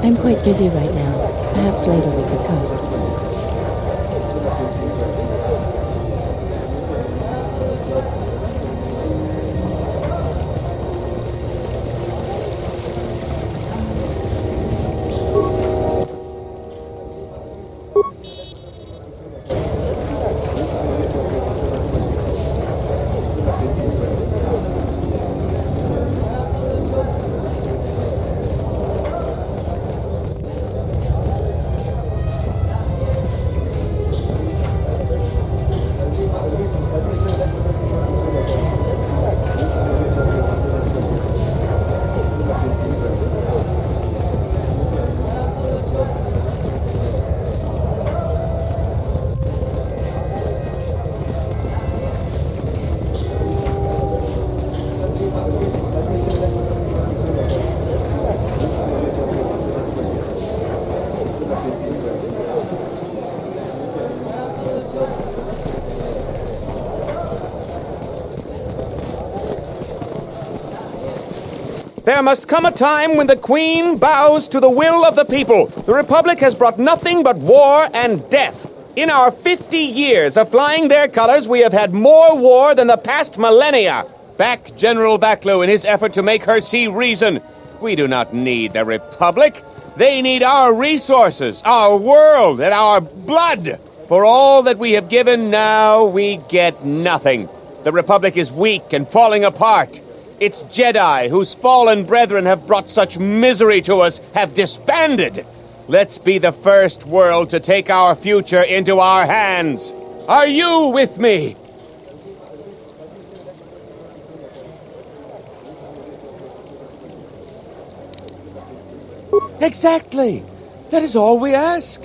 I'm quite busy right now. Perhaps later we could talk. There must come a time when the Queen bows to the will of the people. The Republic has brought nothing but war and death. In our 50 years of flying their colors, we have had more war than the past millennia. Back General Vaklu in his effort to make her see reason. We do not need the Republic. They need our resources, our world, and our blood. For all that we have given, now we get nothing. The Republic is weak and falling apart. Its Jedi, whose fallen brethren have brought such misery to us, have disbanded. Let's be the first world to take our future into our hands. Are you with me? Exactly. That is all we ask.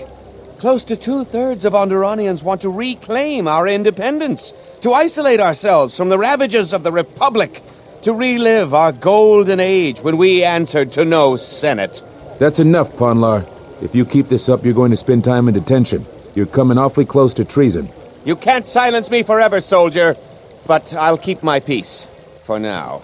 Close to 2/3 of Onderonians want to reclaim our independence, to isolate ourselves from the ravages of the Republic, to relive our golden age when we answered to no Senate. That's enough, Ponlar. If you keep this up, you're going to spend time in detention. You're coming awfully close to treason. You can't silence me forever, soldier, but I'll keep my peace. For now.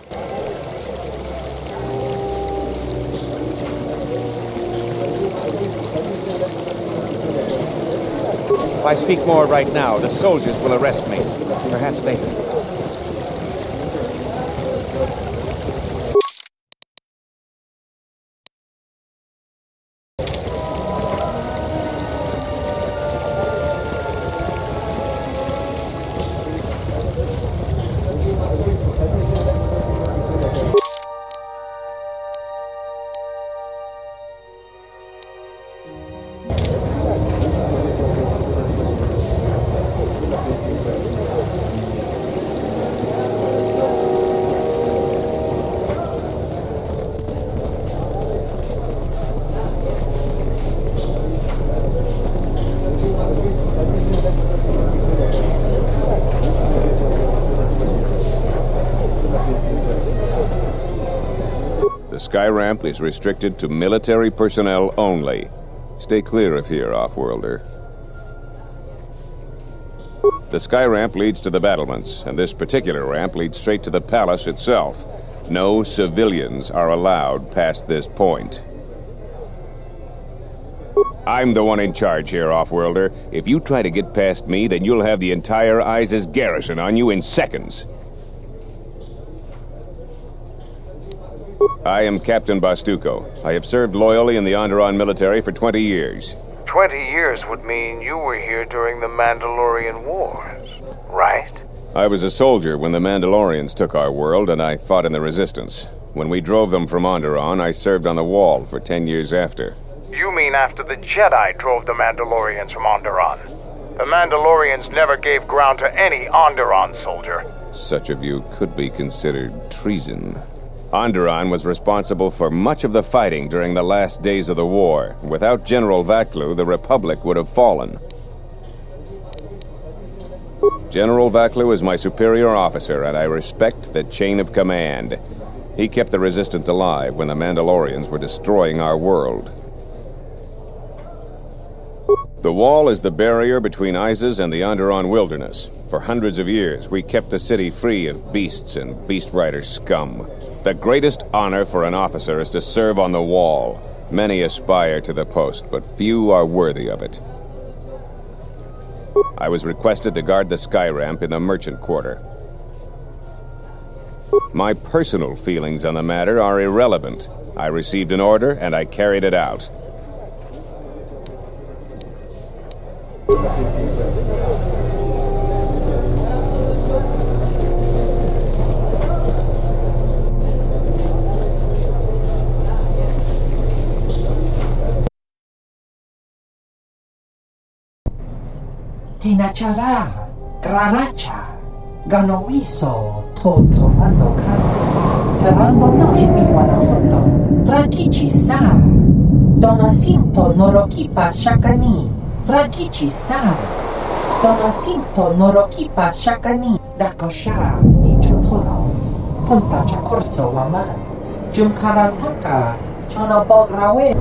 If I speak more right now, the soldiers will arrest me. Perhaps later. The sky ramp is restricted to military personnel only. Stay clear of here, Offworlder. The sky ramp leads to the battlements, and this particular ramp leads straight to the palace itself. No civilians are allowed past this point. I'm the one in charge here, Offworlder. If you try to get past me, then you'll have the entire Iziz garrison on you in seconds. I am Captain Bastuco. I have served loyally in the Onderon military for 20 years. 20 years would mean you were here during the Mandalorian Wars, right? I was a soldier when the Mandalorians took our world, and I fought in the Resistance. When we drove them from Onderon, I served on the Wall for 10 years after. You mean after the Jedi drove the Mandalorians from Onderon? The Mandalorians never gave ground to any Onderon soldier. Such a view could be considered treason. Onderon was responsible for much of the fighting during the last days of the war. Without General Vaklu, the Republic would have fallen. General Vaklu is my superior officer, and I respect the chain of command. He kept the Resistance alive when the Mandalorians were destroying our world. The Wall is the barrier between Iziz and the Onderon wilderness. For hundreds of years, we kept the city free of beasts and beast rider scum. The greatest honor for an officer is to serve on the Wall. Many aspire to the post, but few are worthy of it. I was requested to guard the sky ramp in the merchant quarter. My personal feelings on the matter are irrelevant. I received an order, and I carried it out. Tinachara, Graracha, Ganowiso, Totorando Kan, Terando Noshmi Wanahoto, Rakichi Sa, Donacinto Norokipa Shakani, Rakichi Sa, Donacinto Norokipa Shakani, Dakosha, Nichotono, Punta Chakorzo Waman, Jumkarantaka, Chonobograwe.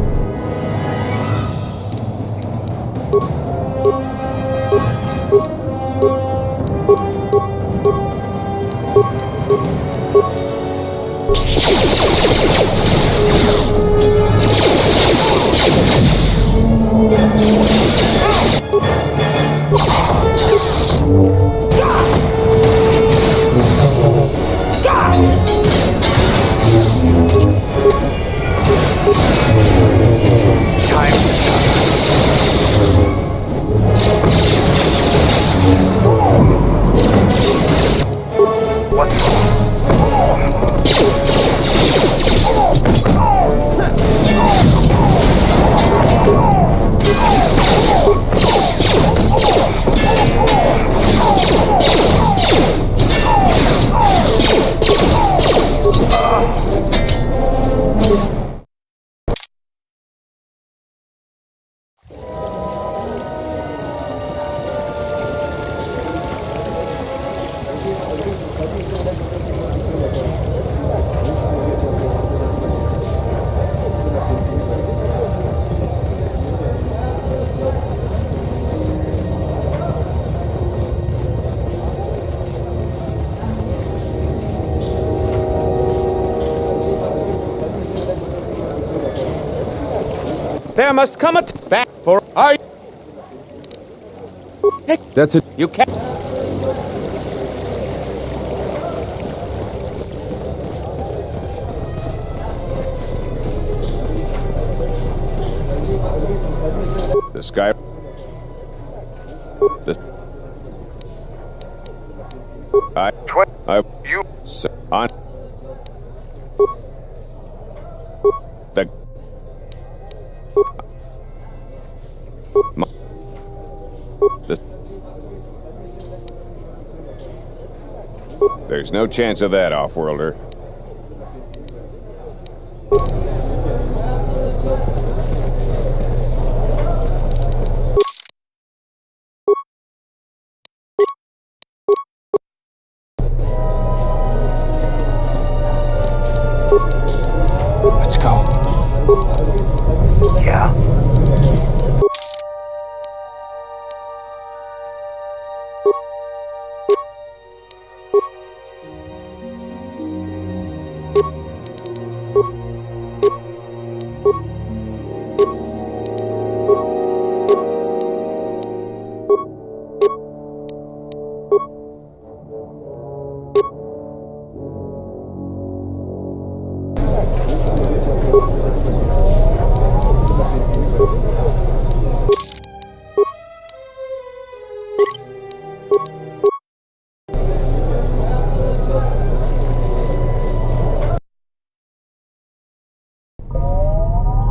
There must come a back for our... That's it. You can't... The sky... You... On... The... There's no chance of that, off-worlder. Let's go. Yeah?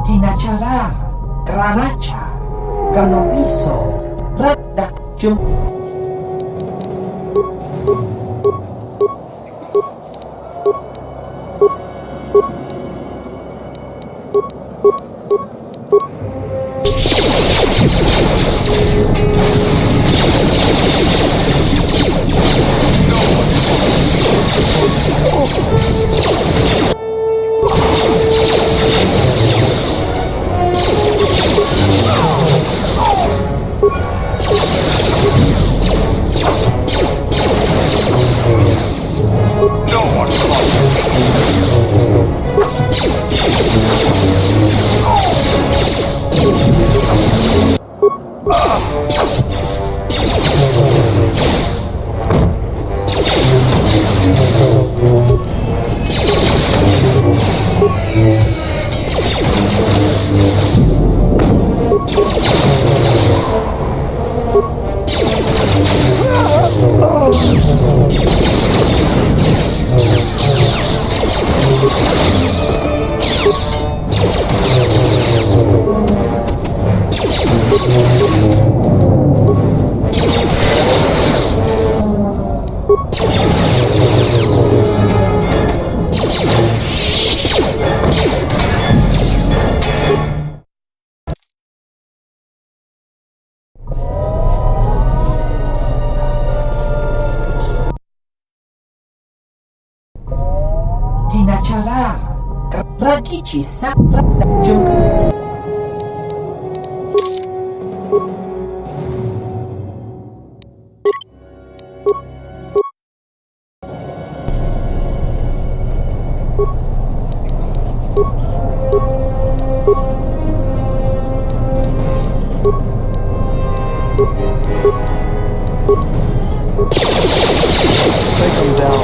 Tinachara, Granacha, Ganoviso, Radak Jum. Tinacara, Rakichi sa Jumka. Take them down.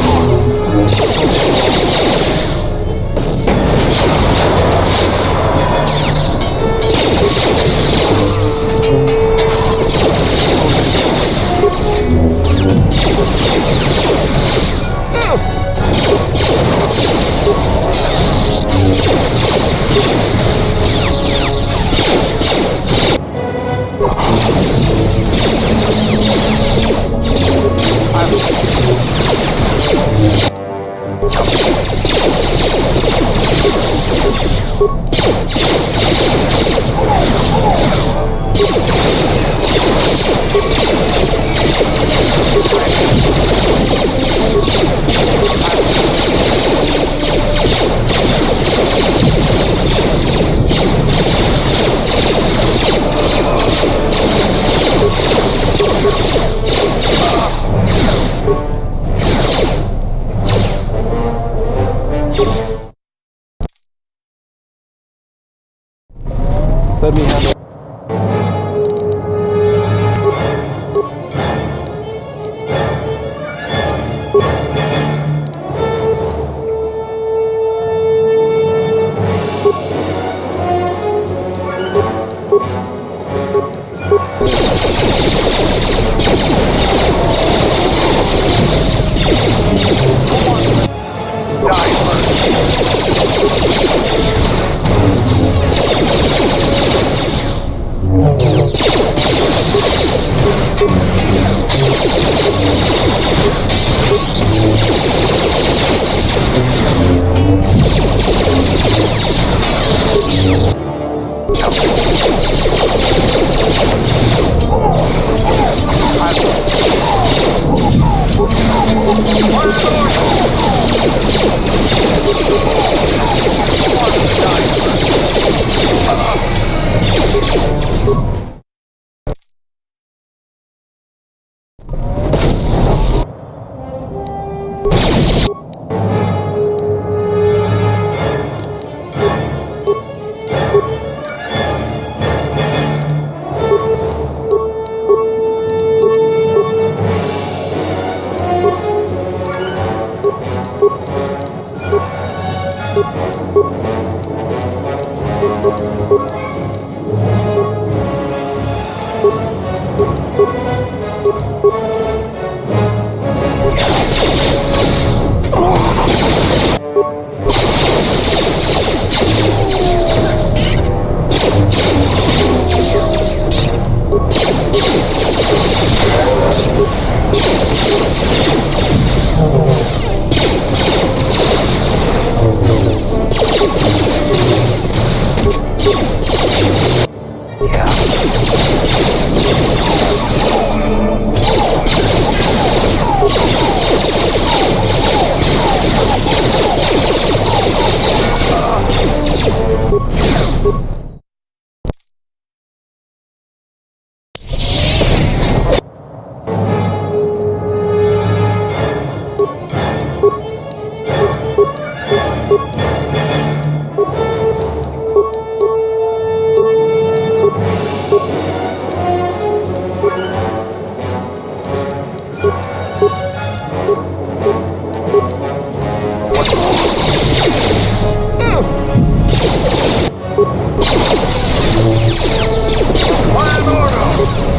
Let me handle.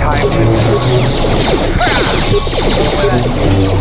Time to...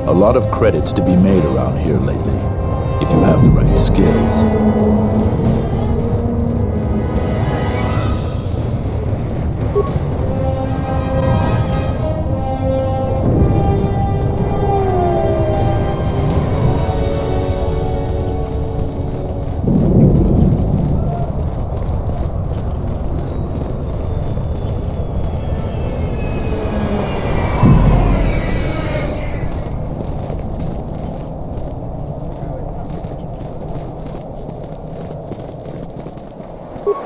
A lot of credits to be made around here lately, if you have the right skills.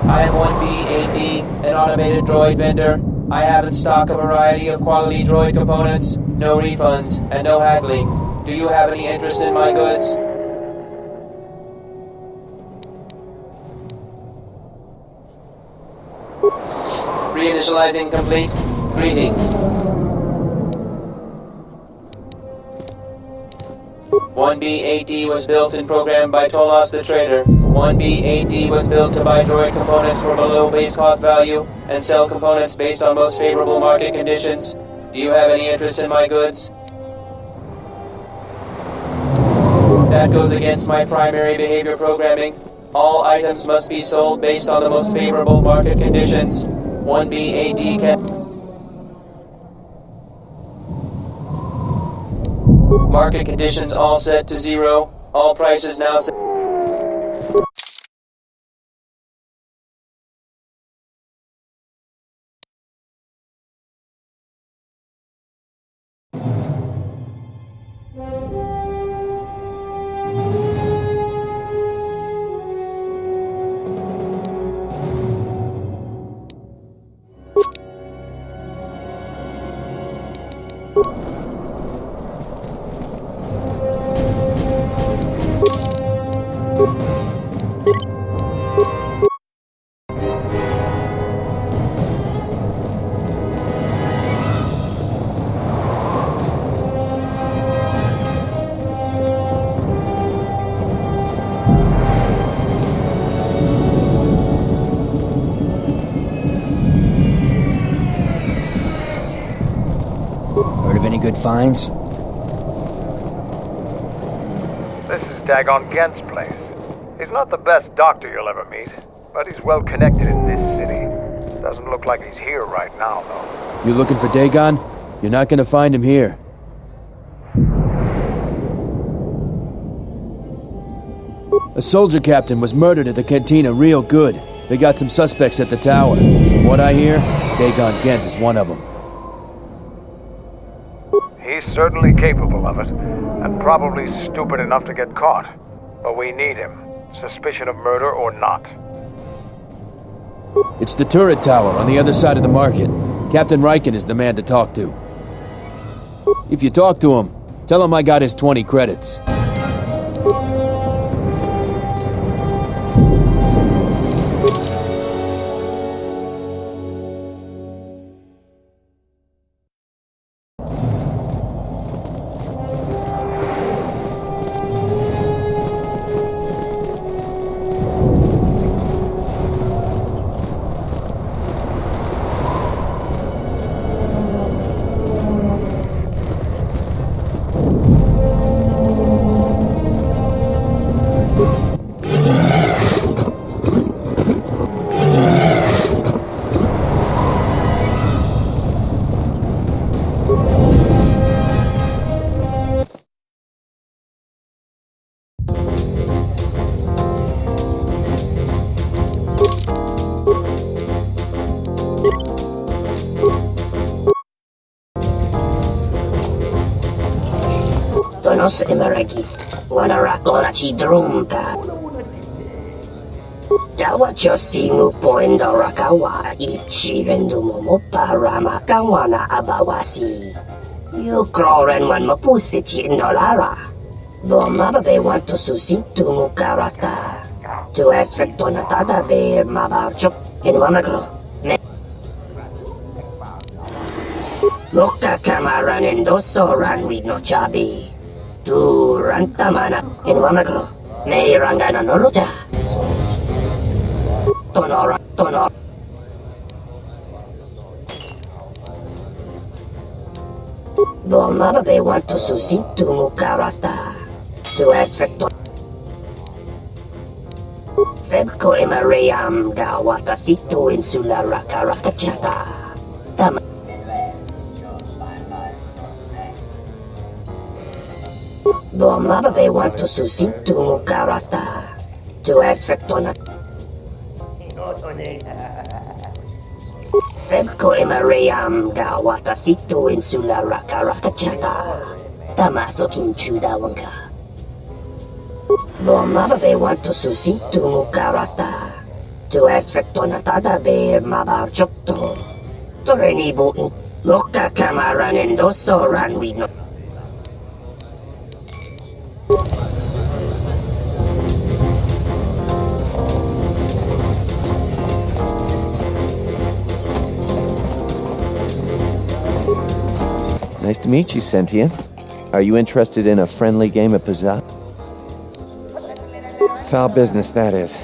I am 1B8D, an automated droid vendor. I have in stock a variety of quality droid components, no refunds, and no haggling. Do you have any interest in my goods? Reinitializing complete. Greetings. 1B8D was built and programmed by Tolos the Trader. 1B8D was built to buy droid components for below base cost value and sell components based on most favorable market conditions. Do you have any interest in my goods? That goes against my primary behavior programming. All items must be sold based on the most favorable market conditions. 1B8D can... Market conditions all set to 0. All prices now set... good finds? This is Dagon Gent's place. He's not the best doctor you'll ever meet, but he's well connected in this city. Doesn't look like he's here right now, though. You looking for Dagon? You're not gonna find him here. A soldier captain was murdered at the cantina real good. They got some suspects at the tower. From what I hear, Dagon Gent is one of them. He's certainly capable of it, and probably stupid enough to get caught. But we need him, suspicion of murder or not. It's the turret tower on the other side of the market. Captain Riken is the man to talk to. If you talk to him, tell him I got his 20 credits. Tonos emerekith, wanarakora chi drumka. Dawa chosimu poendo rakawa ichi rendumo parama kawana abawasi. You kroren wan mapusiti nolara. Bomababe want to susintu mukarata. To esfrektonatada beer mabarchok in wamagro. Loka kamaran endoso ran with no chabi. Tu rantamana in wamagro. May rangana no lucha. Tonor. Bomababe want to susintu mukarata. To esfrekton. Febko emariam gawata situ insula rakarakachata. Tama. Bomababe want to susintu mukarata. To esfrektona. Febko emariam gawata situ insula rakarakachata. Tamaso kinchuda wanka. Bomababe want to susintu mukarata. To esfrektonatada beer mabarchokto. Torenibo in loka kamaran endoso ran we no. Nice to meet you, Sentient. Are you interested in a friendly game of Pizza? Foul business, that is.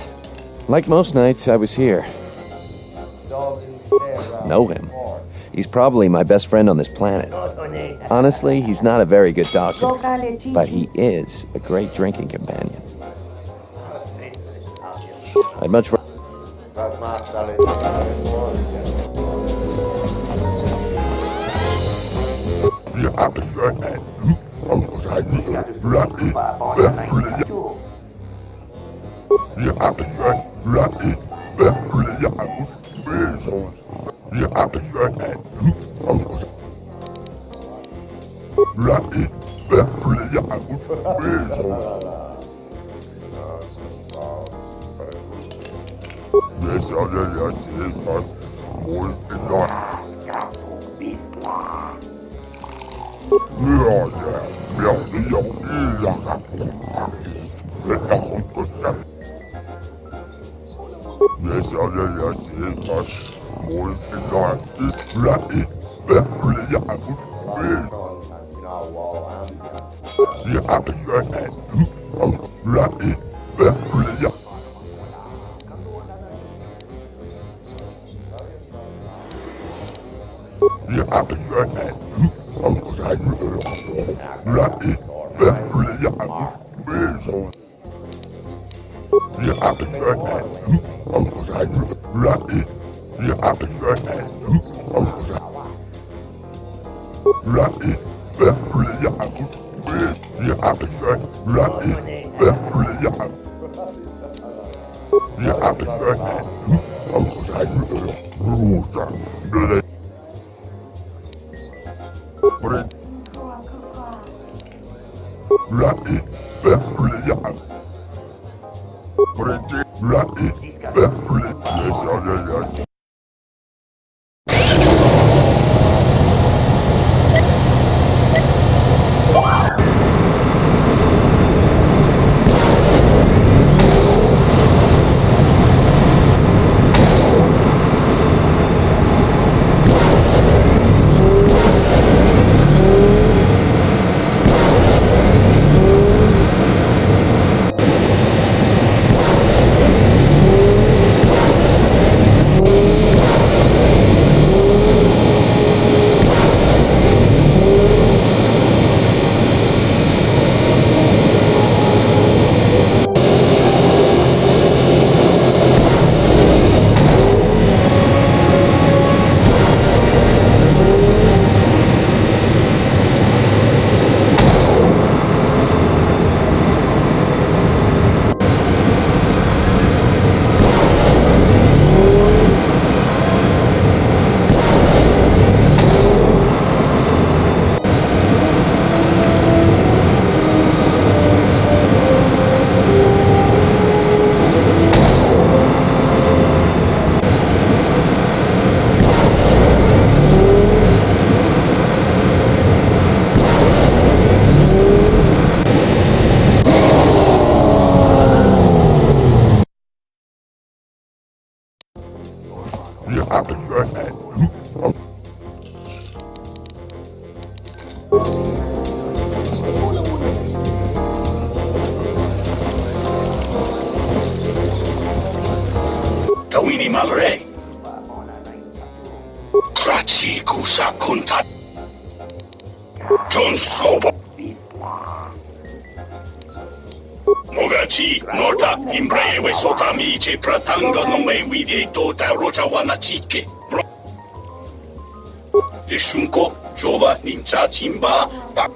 Like most nights, I was here. Know him. He's probably my best friend on this planet. Honestly, he's not a very good doctor, but he is a great drinking companion. I'd much rather... Tawini malre. Krachi kusa kunta. John Sobo. Mogachi nota imbreve sotamice pratanga nome vide tota rochawana chike. Shunko jova ninja chimba tak.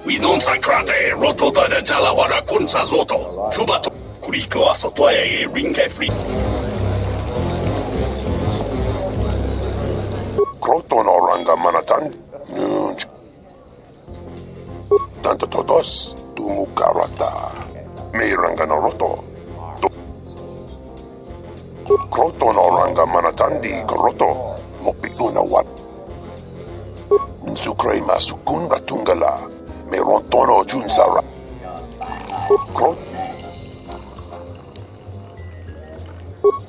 We don't sakrate roto da jalawara kunsa zoto. Chubato kuriko asotoe ringe free. Kroton oranga manatan. Tanto todos tumukarata. Meiranga noroto. Kroton oranga manatandi koroto. Mopituna wat. Nsukre masukun ratungala. Merontono junsara. Krot.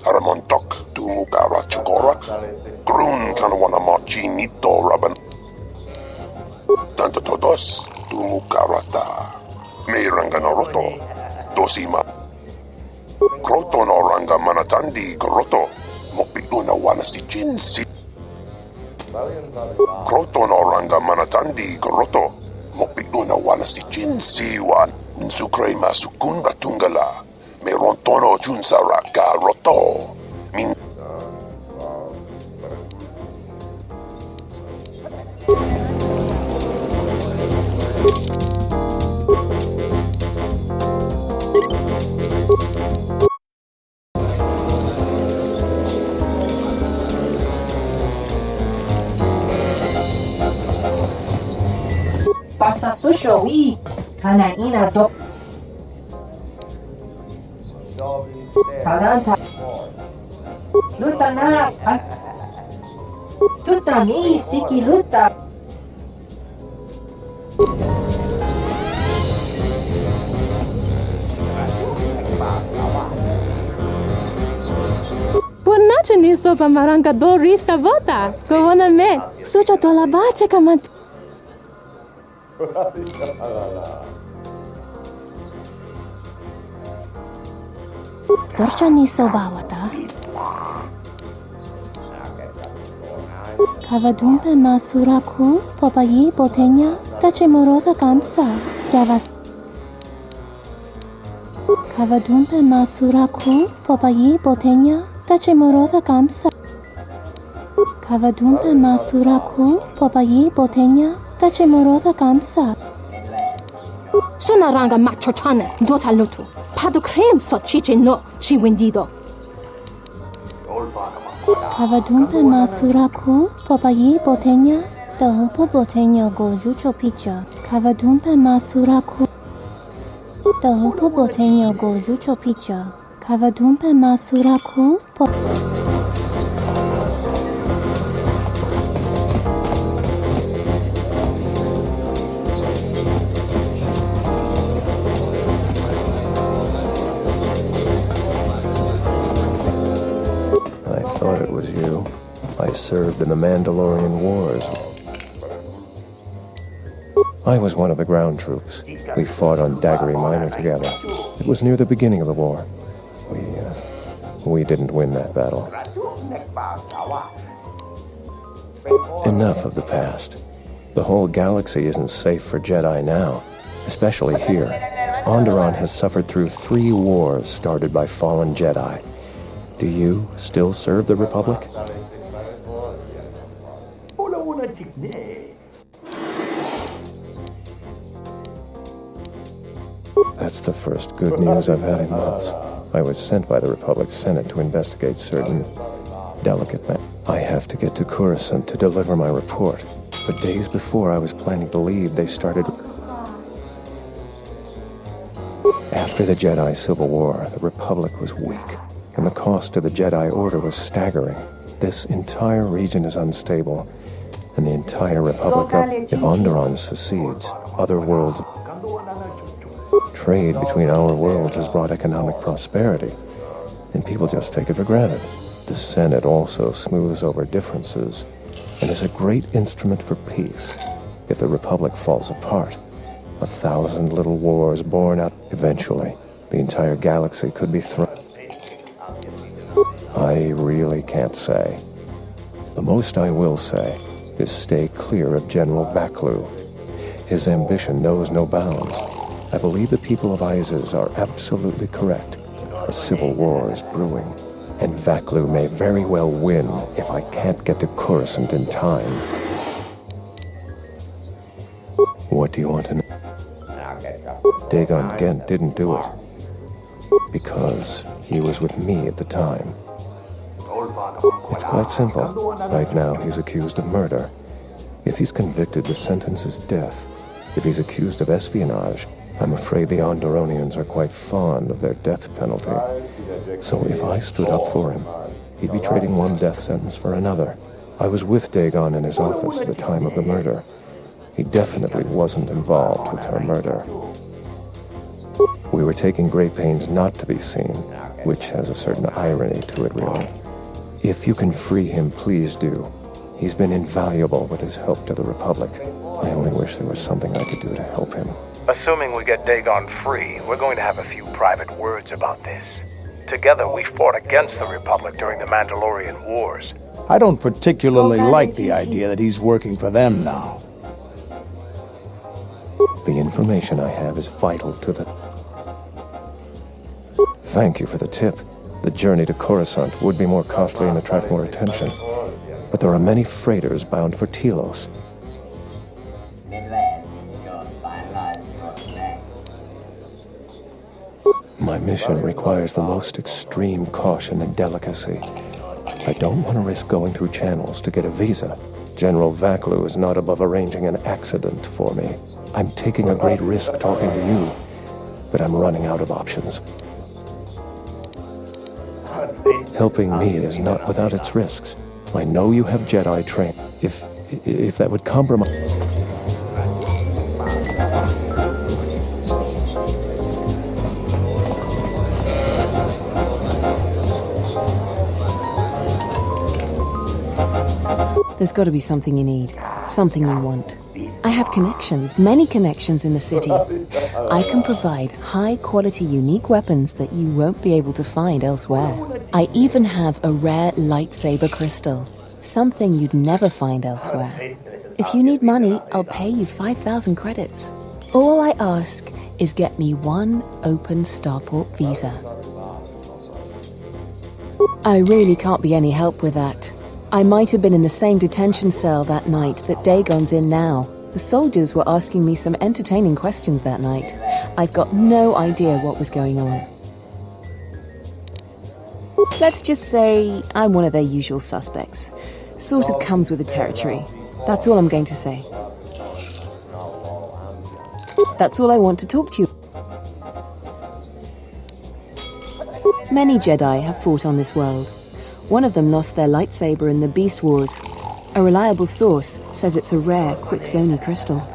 Aramontok tumukara chukora. Grun kanwana machi nito raban. Tanto todos tumukarata. Meiranga noroto. Dosima. Kroton oranga manatandi koroto. Mopituna wana si jinsi. Kroton oranga manatandi koroto. Mopituna wana si jinsi wan. Nsukre masukun ratungala. Merontono junsara karoto. Min. Pasa susho wi kana ina do Taranta luta nas tuta ni siki luta Purnace ni sopa maranga do risa vota Kawana me sucha tola bache kamat Dorsha ni soba wata Kavadumpe masuraku popayi botenya tachimorota kamsa javas. Kavadumpe masuraku popayi botenya tachimorota kamsa. Kavadumpe masuraku popayi botenya tachimorota kamsa. Sonaranga machotane dota lutu. Pado creen so chiche no chi wendido. Kavadumpe masuraku popayi botenya dahupo botenya go yucho picha. Kavadumpe masuraku dahupo botenya go yucho picha. Kavadumpe masuraku I served in the Mandalorian Wars. I was one of the ground troops. We fought on Daggery Minor together. It was near the beginning of the war. We didn't win that battle. Enough of the past. The whole galaxy isn't safe for Jedi now, especially here. Onderon has suffered through 3 wars started by fallen Jedi. Do you still serve the Republic? That's the first good news I've had in months. I was sent by the Republic Senate to investigate certain delicate matters. I have to get to Coruscant to deliver my report. But days before I was planning to leave, they started... After the Jedi Civil War, the Republic was weak, and the cost to the Jedi Order was staggering. This entire region is unstable, and the entire Republic if Onderon secedes, other worlds... Trade between our worlds has brought economic prosperity, and people just take it for granted. The Senate also smooths over differences, and is a great instrument for peace. If the Republic falls apart, 1,000 little wars born out. Eventually, the entire galaxy could be thrown. I really can't say. The most I will say is stay clear of General Vaklu. His ambition knows no bounds. I believe the people of Iziz are absolutely correct. A civil war is brewing, and Vaklu may very well win if I can't get to Coruscant in time. What do you want to know? Dagon Gent didn't do it. Because he was with me at the time. It's quite simple. Right now, he's accused of murder. If he's convicted, the sentence is death. If he's accused of espionage, I'm afraid the Onderonians are quite fond of their death penalty. So if I stood up for him, he'd be trading one death sentence for another. I was with Dagon in his office at the time of the murder. He definitely wasn't involved with her murder. We were taking great pains not to be seen, which has a certain irony to it, really. If you can free him, please do. He's been invaluable with his help to the Republic. I only wish there was something I could do to help him. Assuming we get Dagon free, we're going to have a few private words about this. Together, we fought against the Republic during the Mandalorian Wars. I don't particularly like the idea that he's working for them now. The information I have is vital to the... Thank you for the tip. The journey to Coruscant would be more costly and attract more attention. But there are many freighters bound for Telos. My mission requires the most extreme caution and delicacy. I don't want to risk going through channels to get a visa. General Vaklu is not above arranging an accident for me. I'm taking a great risk talking to you, but I'm running out of options. Helping me is not without its risks. I know you have Jedi training. If that would compromise... There's got to be something you need, something you want. I have connections, many connections in the city. I can provide high-quality, unique weapons that you won't be able to find elsewhere. I even have a rare lightsaber crystal. Something you'd never find elsewhere. If you need money, I'll pay you 5,000 credits. All I ask is get me one open starport visa. I really can't be any help with that. I might have been in the same detention cell that night that Dagon's in now. The soldiers were asking me some entertaining questions that night. I've got no idea what was going on. Let's just say I'm one of their usual suspects. Sort of comes with the territory. That's all I'm going to say. That's all I want to talk to you. Many Jedi have fought on this world. One of them lost their lightsaber in the Beast Wars. A reliable source says it's a rare Quixoni crystal.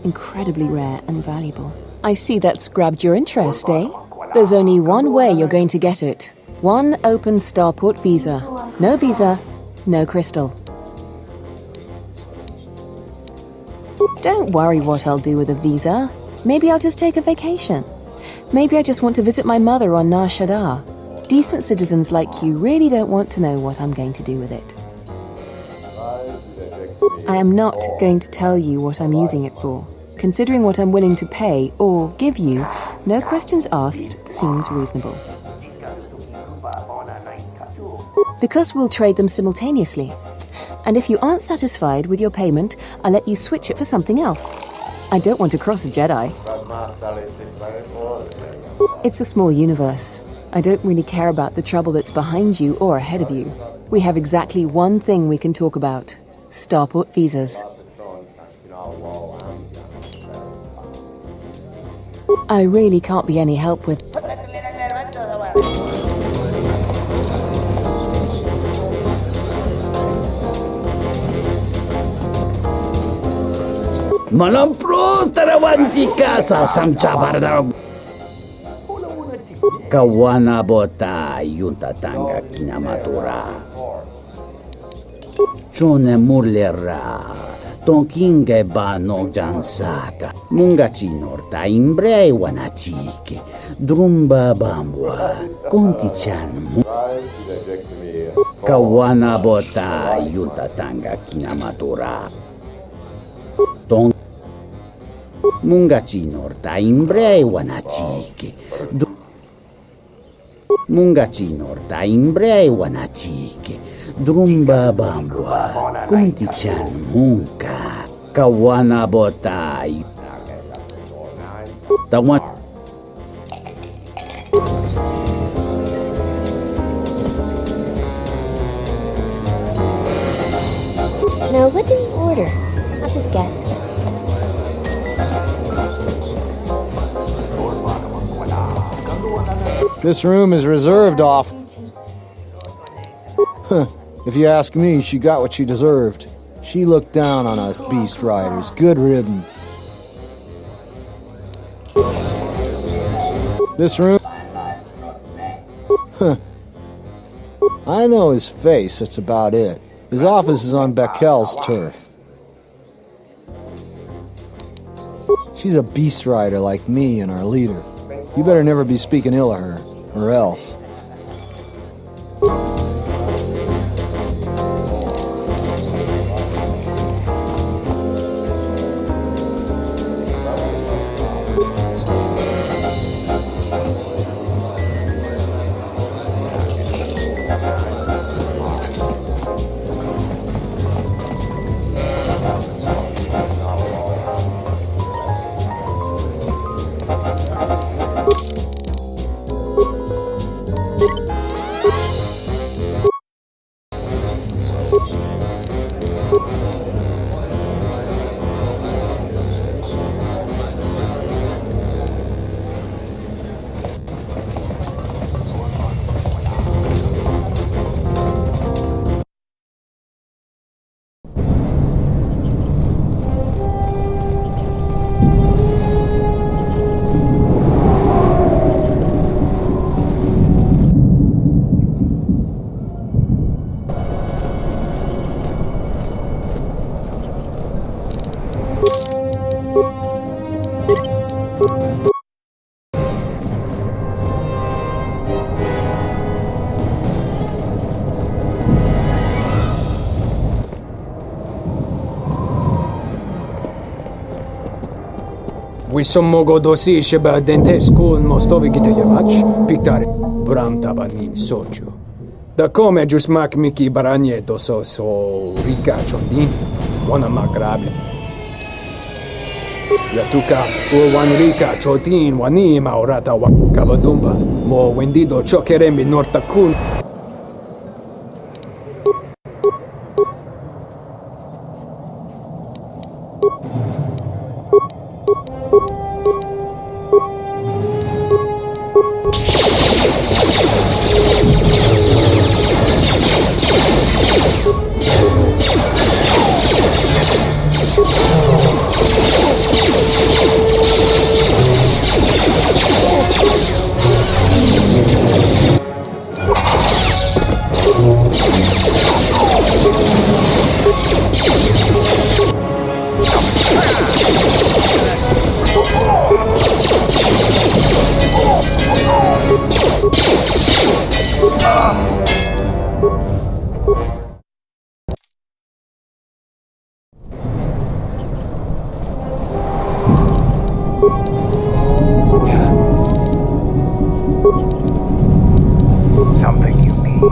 Incredibly rare and valuable. I see that's grabbed your interest, eh? There's only one way you're going to get it. One open starport visa. No visa, no crystal. Don't worry what I'll do with a visa. Maybe I'll just take a vacation. Maybe I just want to visit my mother on Nar Shaddaa. Decent citizens like you really don't want to know what I'm going to do with it. I am not going to tell you what I'm using it for. Considering what I'm willing to pay or give you, no questions asked seems reasonable. Because we'll trade them simultaneously. And if you aren't satisfied with your payment, I'll let you switch it for something else. I don't want to cross a Jedi. It's a small universe. I don't really care about the trouble that's behind you or ahead of you. We have exactly one thing we can talk about. Starport visas. I really can't be any help with... Malampro tarawantika sa samchabarda. Kawana bota yuntatanga kinamatura. Chone murlera. Tonkinge ba no jansaka. Mungachi norta imbre wanachike. Drumba bambwa. Kontichan mu. Kawana bota yuntatanga kinamatura. Ton Mungachi norta imbre wanachike. Mungachi norta imbre wanachike. Drumba bambwa. Kuntichan munka. Kawana botai. Tawan. Now, what do we order? I'll just guess. This room is reserved off. If you ask me, she got what she deserved. She looked down on us beast riders. Good riddance. This room... I know his face, that's about it. His office is on Bekel's turf. She's a beast rider like me and our leader. You better never be speaking ill of her, or else. Висомого досі себе дентеску мостови гітаєвач, піктар брам табанін сочу. Такоме джусмак мікі баранє дососо ріка чондін, вона макраблі. Yatuka Wanrika Chotin Wanima Orata Wakavadumba Mo Wendido Chokerembi Nortakun. Something you need.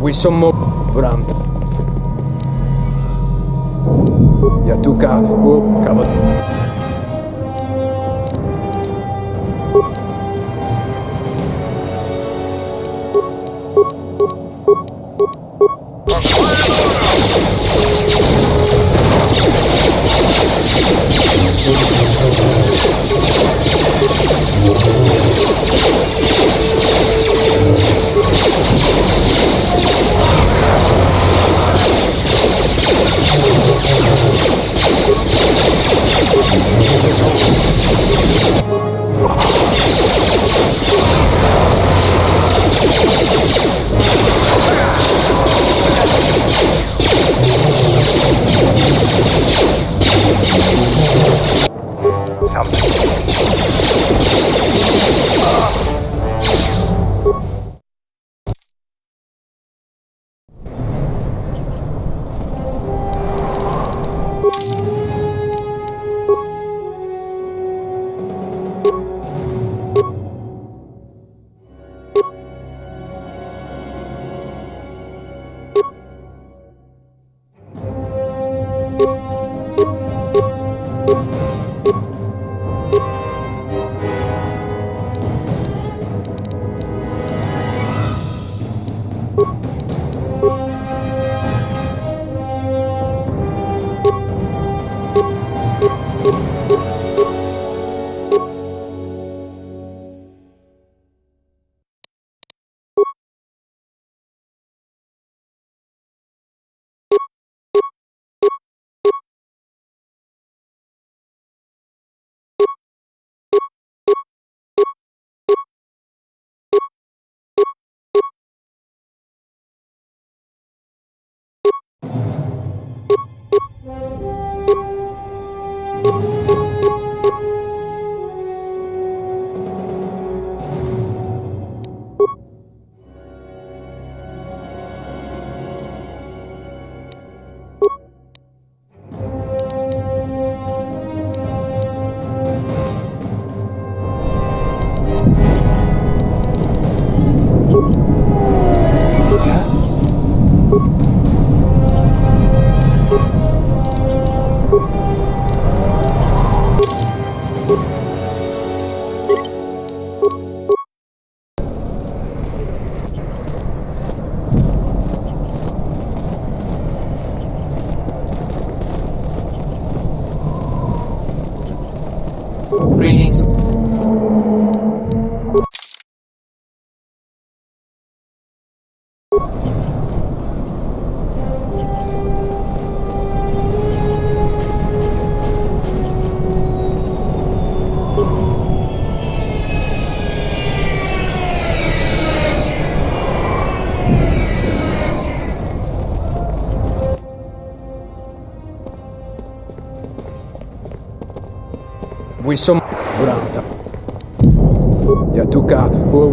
Wisomo Bram. Yatuka Kavad. Greetings. Wisom Branta. Yatuka, whoa.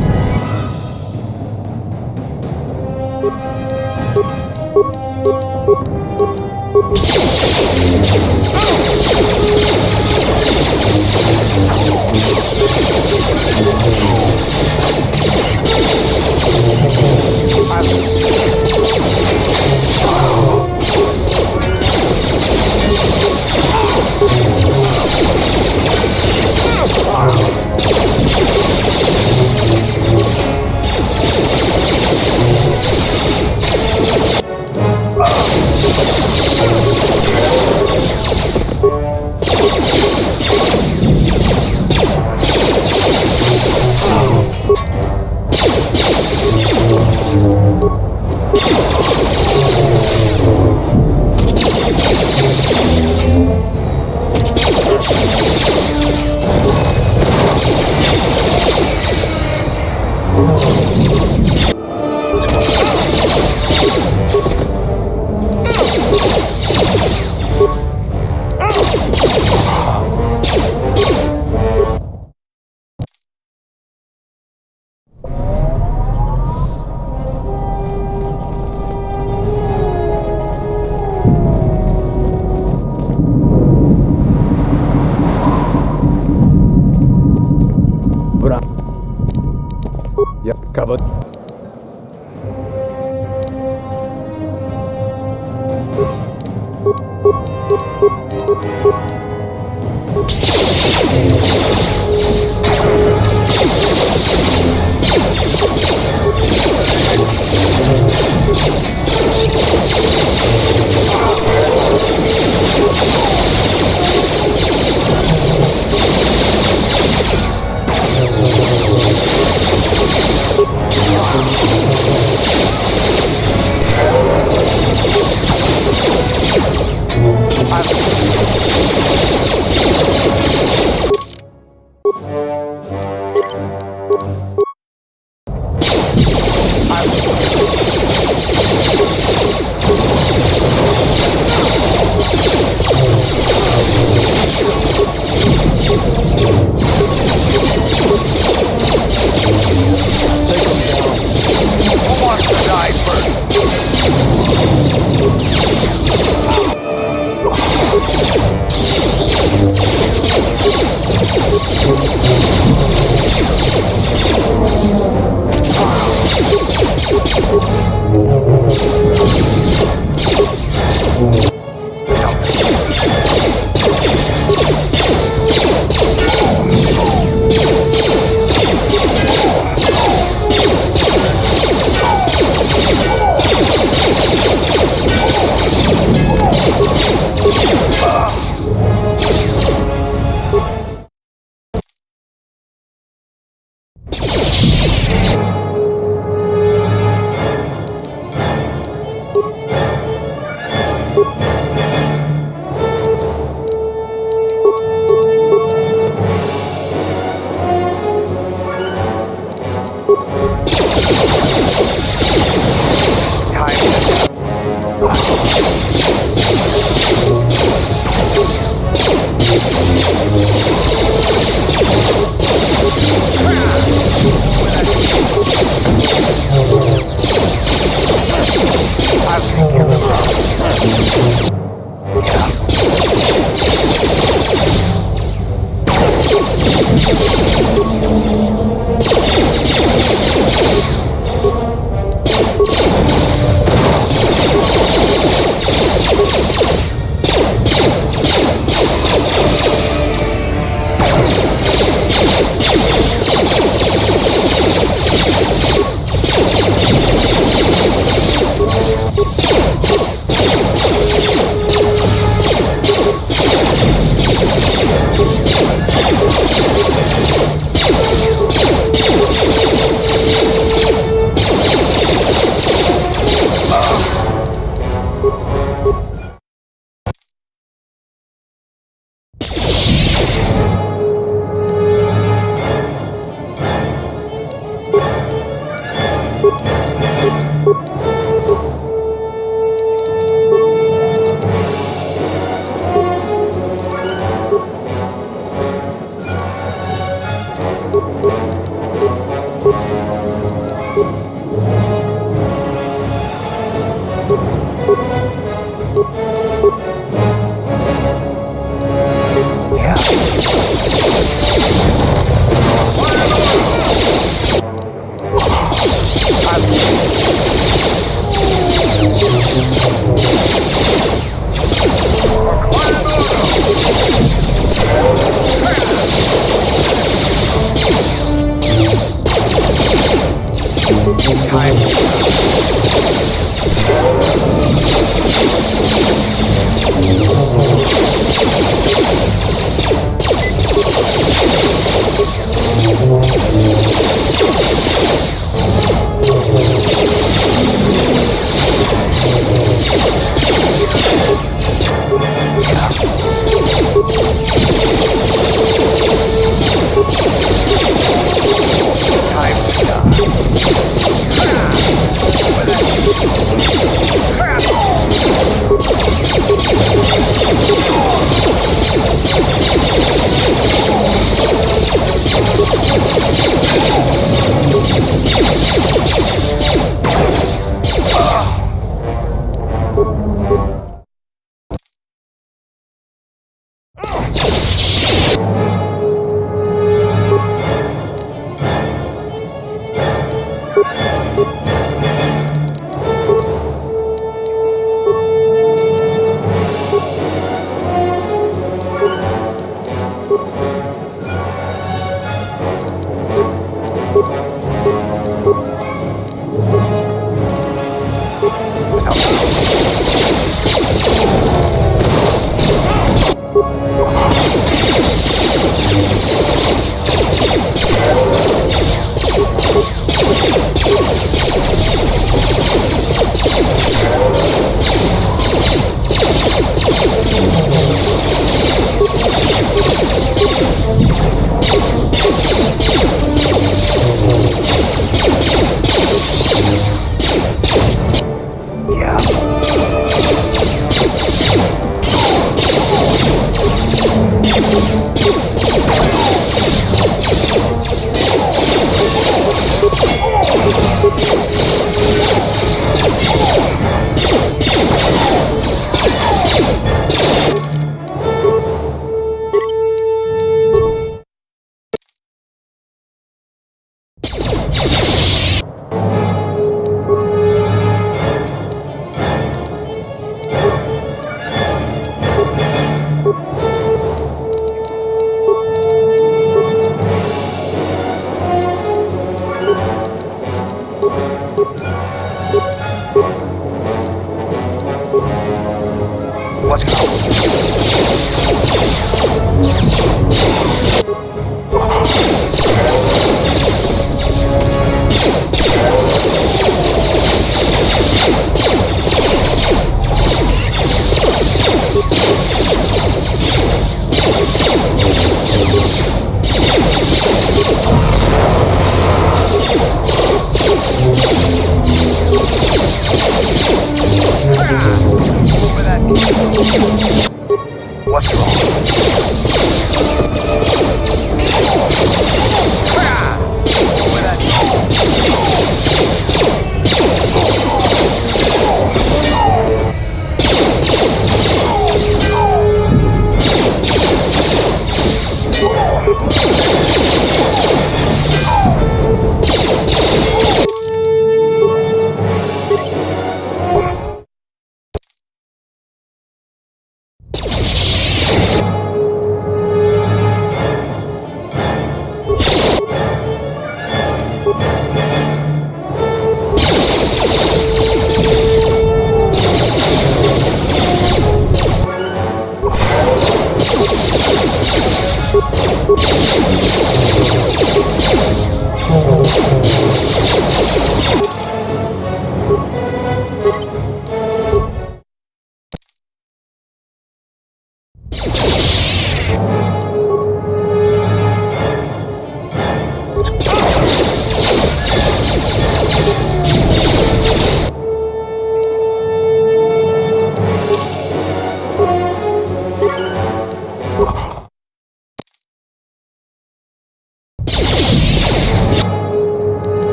Covered.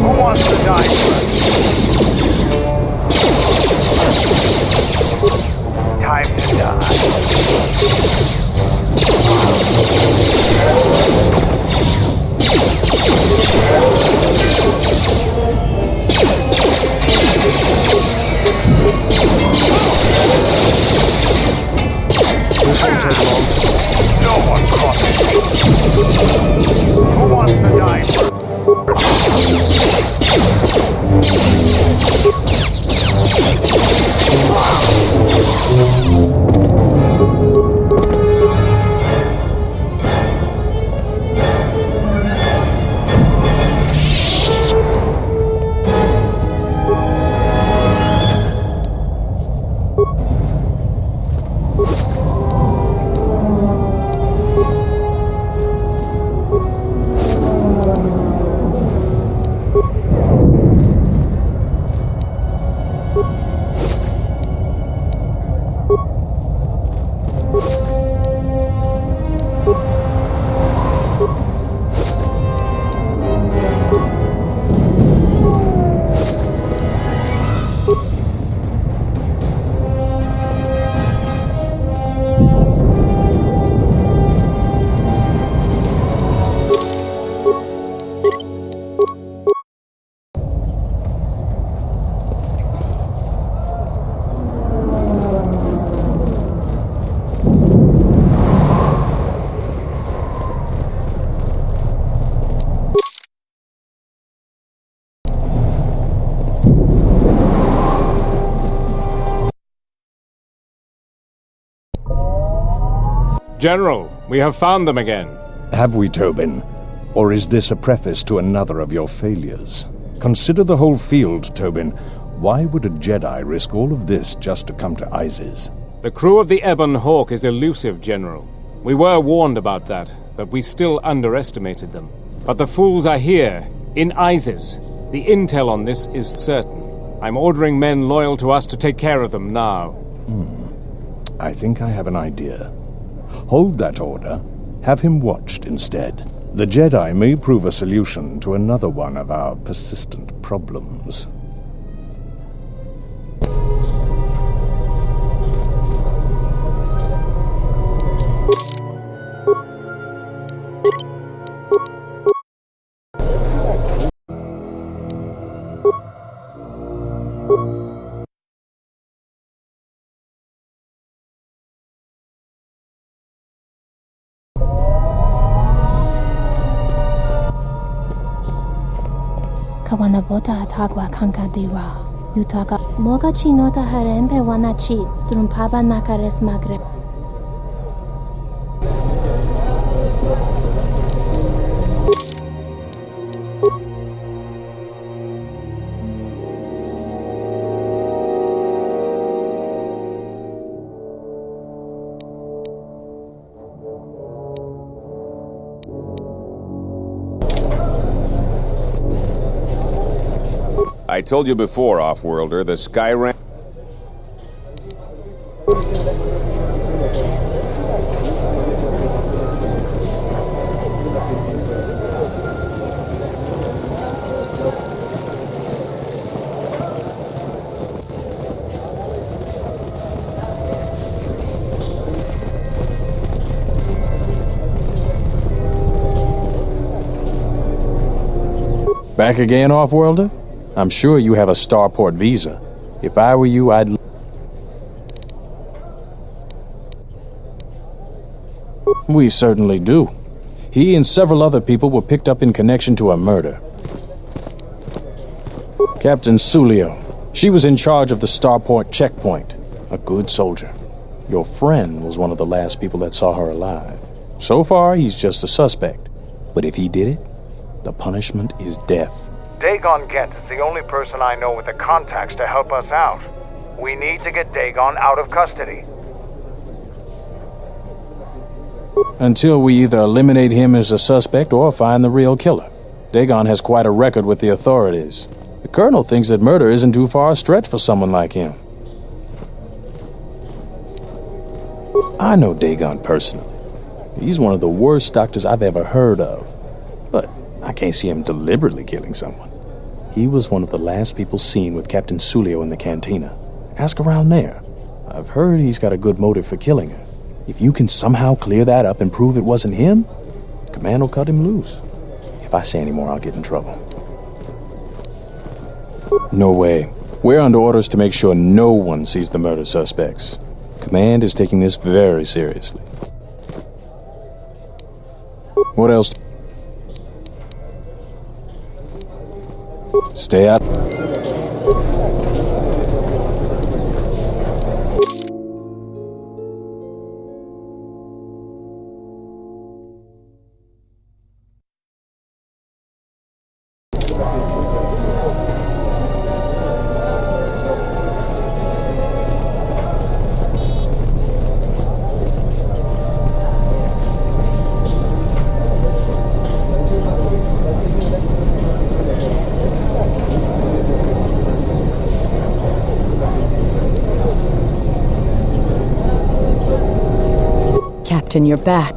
Who wants to die first? General, we have found them again. Have we, Tobin? Or is this a preface to another of your failures? Consider the whole field, Tobin. Why would a Jedi risk all of this just to come to Iziz? The crew of the Ebon Hawk is elusive, General. We were warned about that, but we still underestimated them. But the fools are here, in Iziz. The intel on this is certain. I'm ordering men loyal to us to take care of them now. I think I have an idea. Hold that order. Have him watched instead. The Jedi may prove a solution to another one of our persistent problems. Kawanabota atagwa kankadira. Yutaka moga chinota harempe wanachi. Drumpaba nakares magre. I told you before, Off-Worlder, the Skyram... Back again, Off-Worlder? I'm sure you have a starport visa. If I were you, I'd... We certainly do. He and several other people were picked up in connection to a murder. Captain Sulio. She was in charge of the starport checkpoint. A good soldier. Your friend was one of the last people that saw her alive. So far, he's just a suspect. But if he did it, the punishment is death. Dagon Gent is the only person I know with the contacts to help us out. We need to get Dagon out of custody. Until we either eliminate him as a suspect or find the real killer. Dagon has quite a record with the authorities. The Colonel thinks that murder isn't too far a stretch for someone like him. I know Dagon personally. He's one of the worst doctors I've ever heard of. But I can't see him deliberately killing someone. He was one of the last people seen with Captain Sulio in the cantina. Ask around there. I've heard he's got a good motive for killing her. If you can somehow clear that up and prove it wasn't him, Command will cut him loose. If I say any more, I'll get in trouble. No way. We're under orders to make sure no one sees the murder suspects. Command is taking this very seriously. What else? Stay out. Captain, you're back.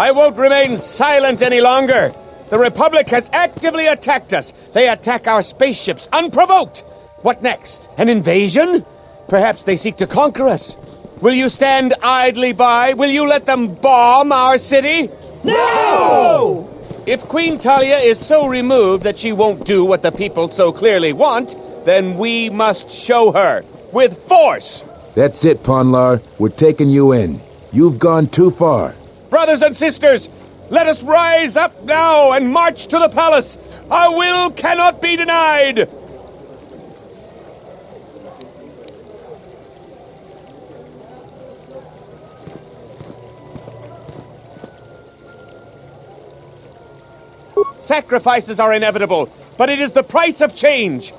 I won't remain silent any longer. The Republic has actively attacked us. They attack our spaceships unprovoked. What next? An invasion? Perhaps they seek to conquer us. Will you stand idly by? Will you let them bomb our city? No! If Queen Talia is so removed that she won't do what the people so clearly want, then we must show her. With force! That's it, Ponlar. We're taking you in. You've gone too far. Brothers and sisters, let us rise up now and march to the palace. Our will cannot be denied. Sacrifices are inevitable, but it is the price of change.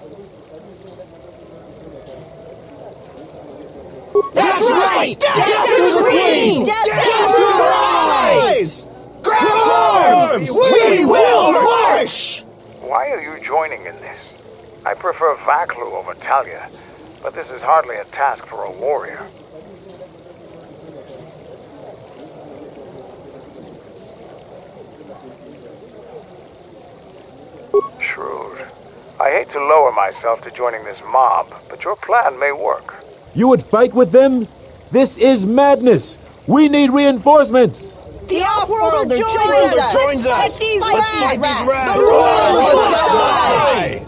That's right! Death to the Queen! Death to the rise! Grab arms! We will march! Why are you joining in this? I prefer Vaklu over Talia, but this is hardly a task for a warrior. Shrewd. I hate to lower myself to joining this mob, but your plan may work. You would fight with them? This is madness! We need reinforcements! The Off-Worlder joins us! Let's fight these rats! The Rules must die!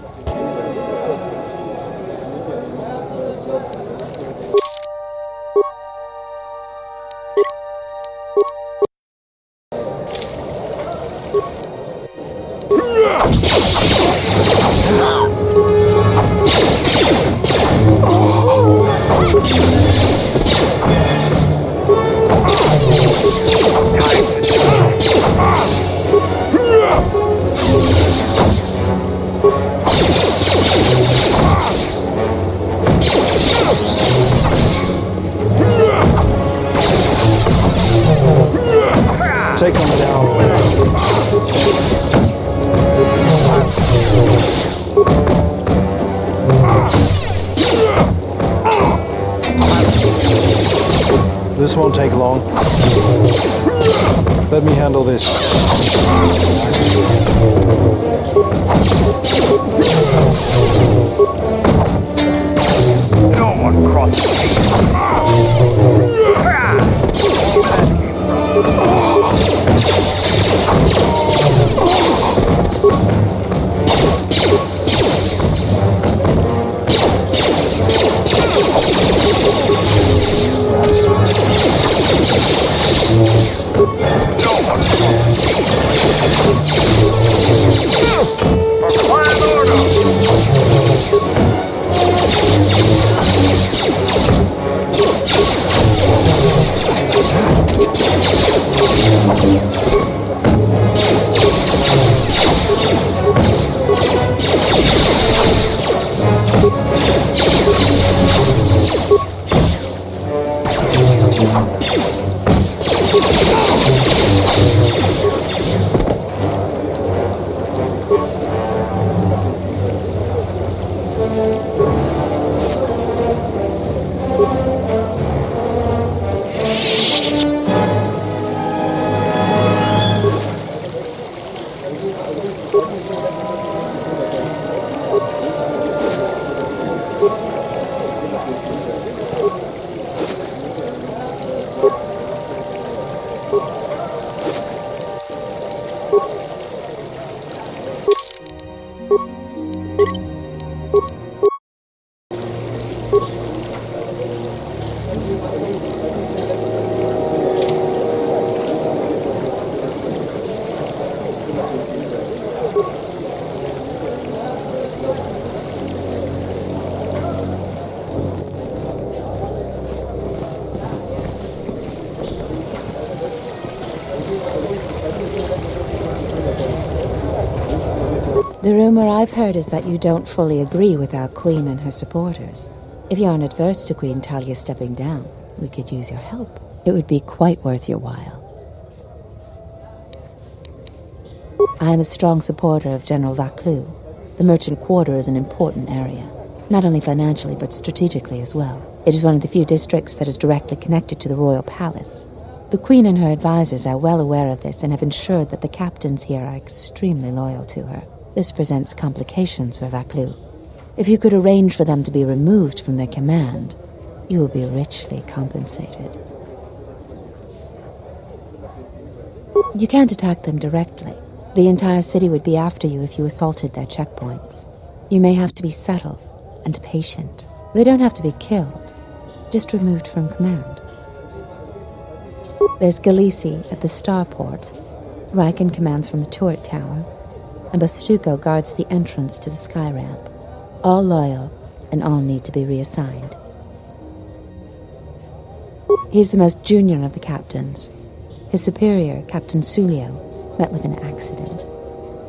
Take them down. This won't take long. Let me handle this. No one crosses me. The rumor I've heard is that you don't fully agree with our queen and her supporters. If you aren't adverse to Queen Talia stepping down, we could use your help. It would be quite worth your while. I am a strong supporter of General Vaklu. The Merchant Quarter is an important area, not only financially but strategically as well. It is one of the few districts that is directly connected to the Royal Palace. The Queen and her advisors are well aware of this and have ensured that the captains here are extremely loyal to her. This presents complications for Vaclu. If you could arrange for them to be removed from their command, you will be richly compensated. You can't attack them directly. The entire city would be after you if you assaulted their checkpoints. You may have to be subtle and patient. They don't have to be killed, just removed from command. There's Galisi at the starport. Riken commands from the turret tower, and Bastuco guards the entrance to the sky ramp. All loyal, and all need to be reassigned. He's the most junior of the captains. His superior, Captain Sulio, met with an accident.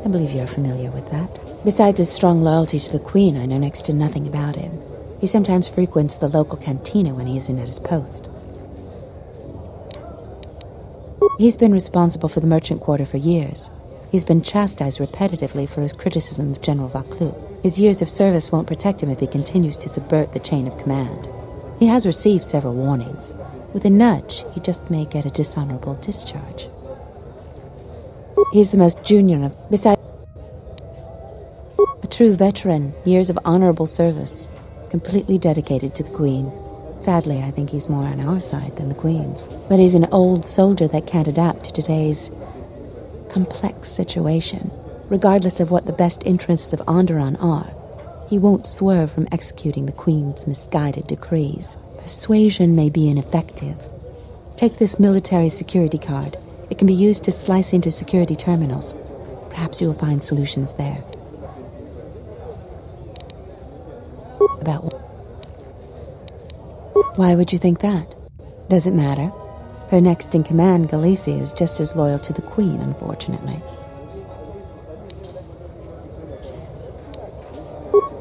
I believe you're familiar with that. Besides his strong loyalty to the Queen, I know next to nothing about him. He sometimes frequents the local cantina when he isn't at his post. He's been responsible for the merchant quarter for years. He's been chastised repetitively for his criticism of General Vaclu. His years of service won't protect him if he continues to subvert the chain of command. He has received several warnings. With a nudge, he just may get a dishonorable discharge. He's the most junior of... Besides... A true veteran, years of honorable service, completely dedicated to the Queen. Sadly, I think he's more on our side than the Queen's. But he's an old soldier that can't adapt to today's complex situation. Regardless of what the best interests of Onderon are, he won't swerve from executing the Queen's misguided decrees. Persuasion may be ineffective. Take this military security card. It can be used to slice into security terminals. Perhaps you will find solutions there. About what? Why would you think that? Does it matter? Her next in command, Galisi, is just as loyal to the Queen, unfortunately.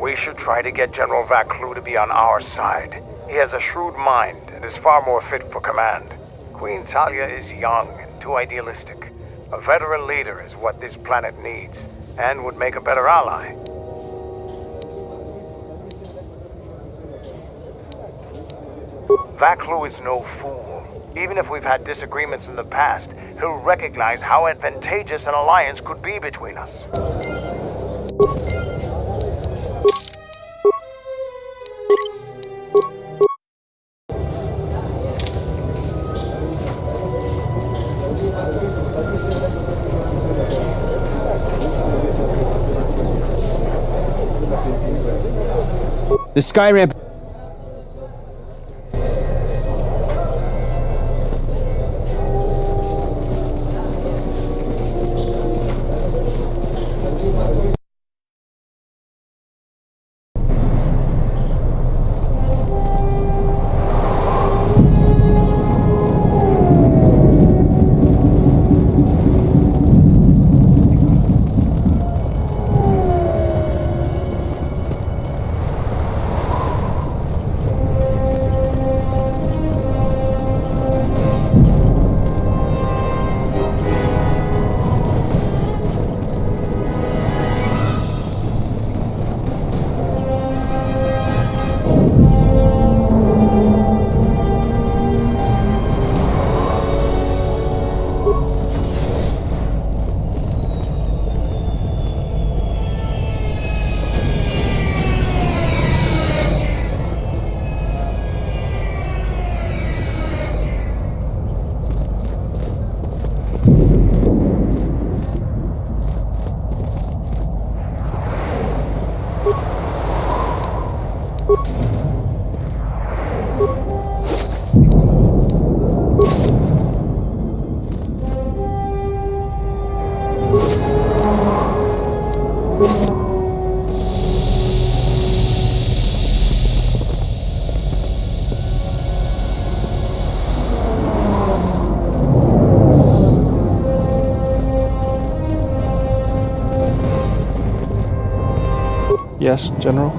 We should try to get General Vaclu to be on our side. He has a shrewd mind and is far more fit for command. Queen Talia is young and too idealistic. A veteran leader is what this planet needs, and would make a better ally. Vaclu is no fool. Even if we've had disagreements in the past, he'll recognize how advantageous an alliance could be between us. The sky ramp. Yes, General?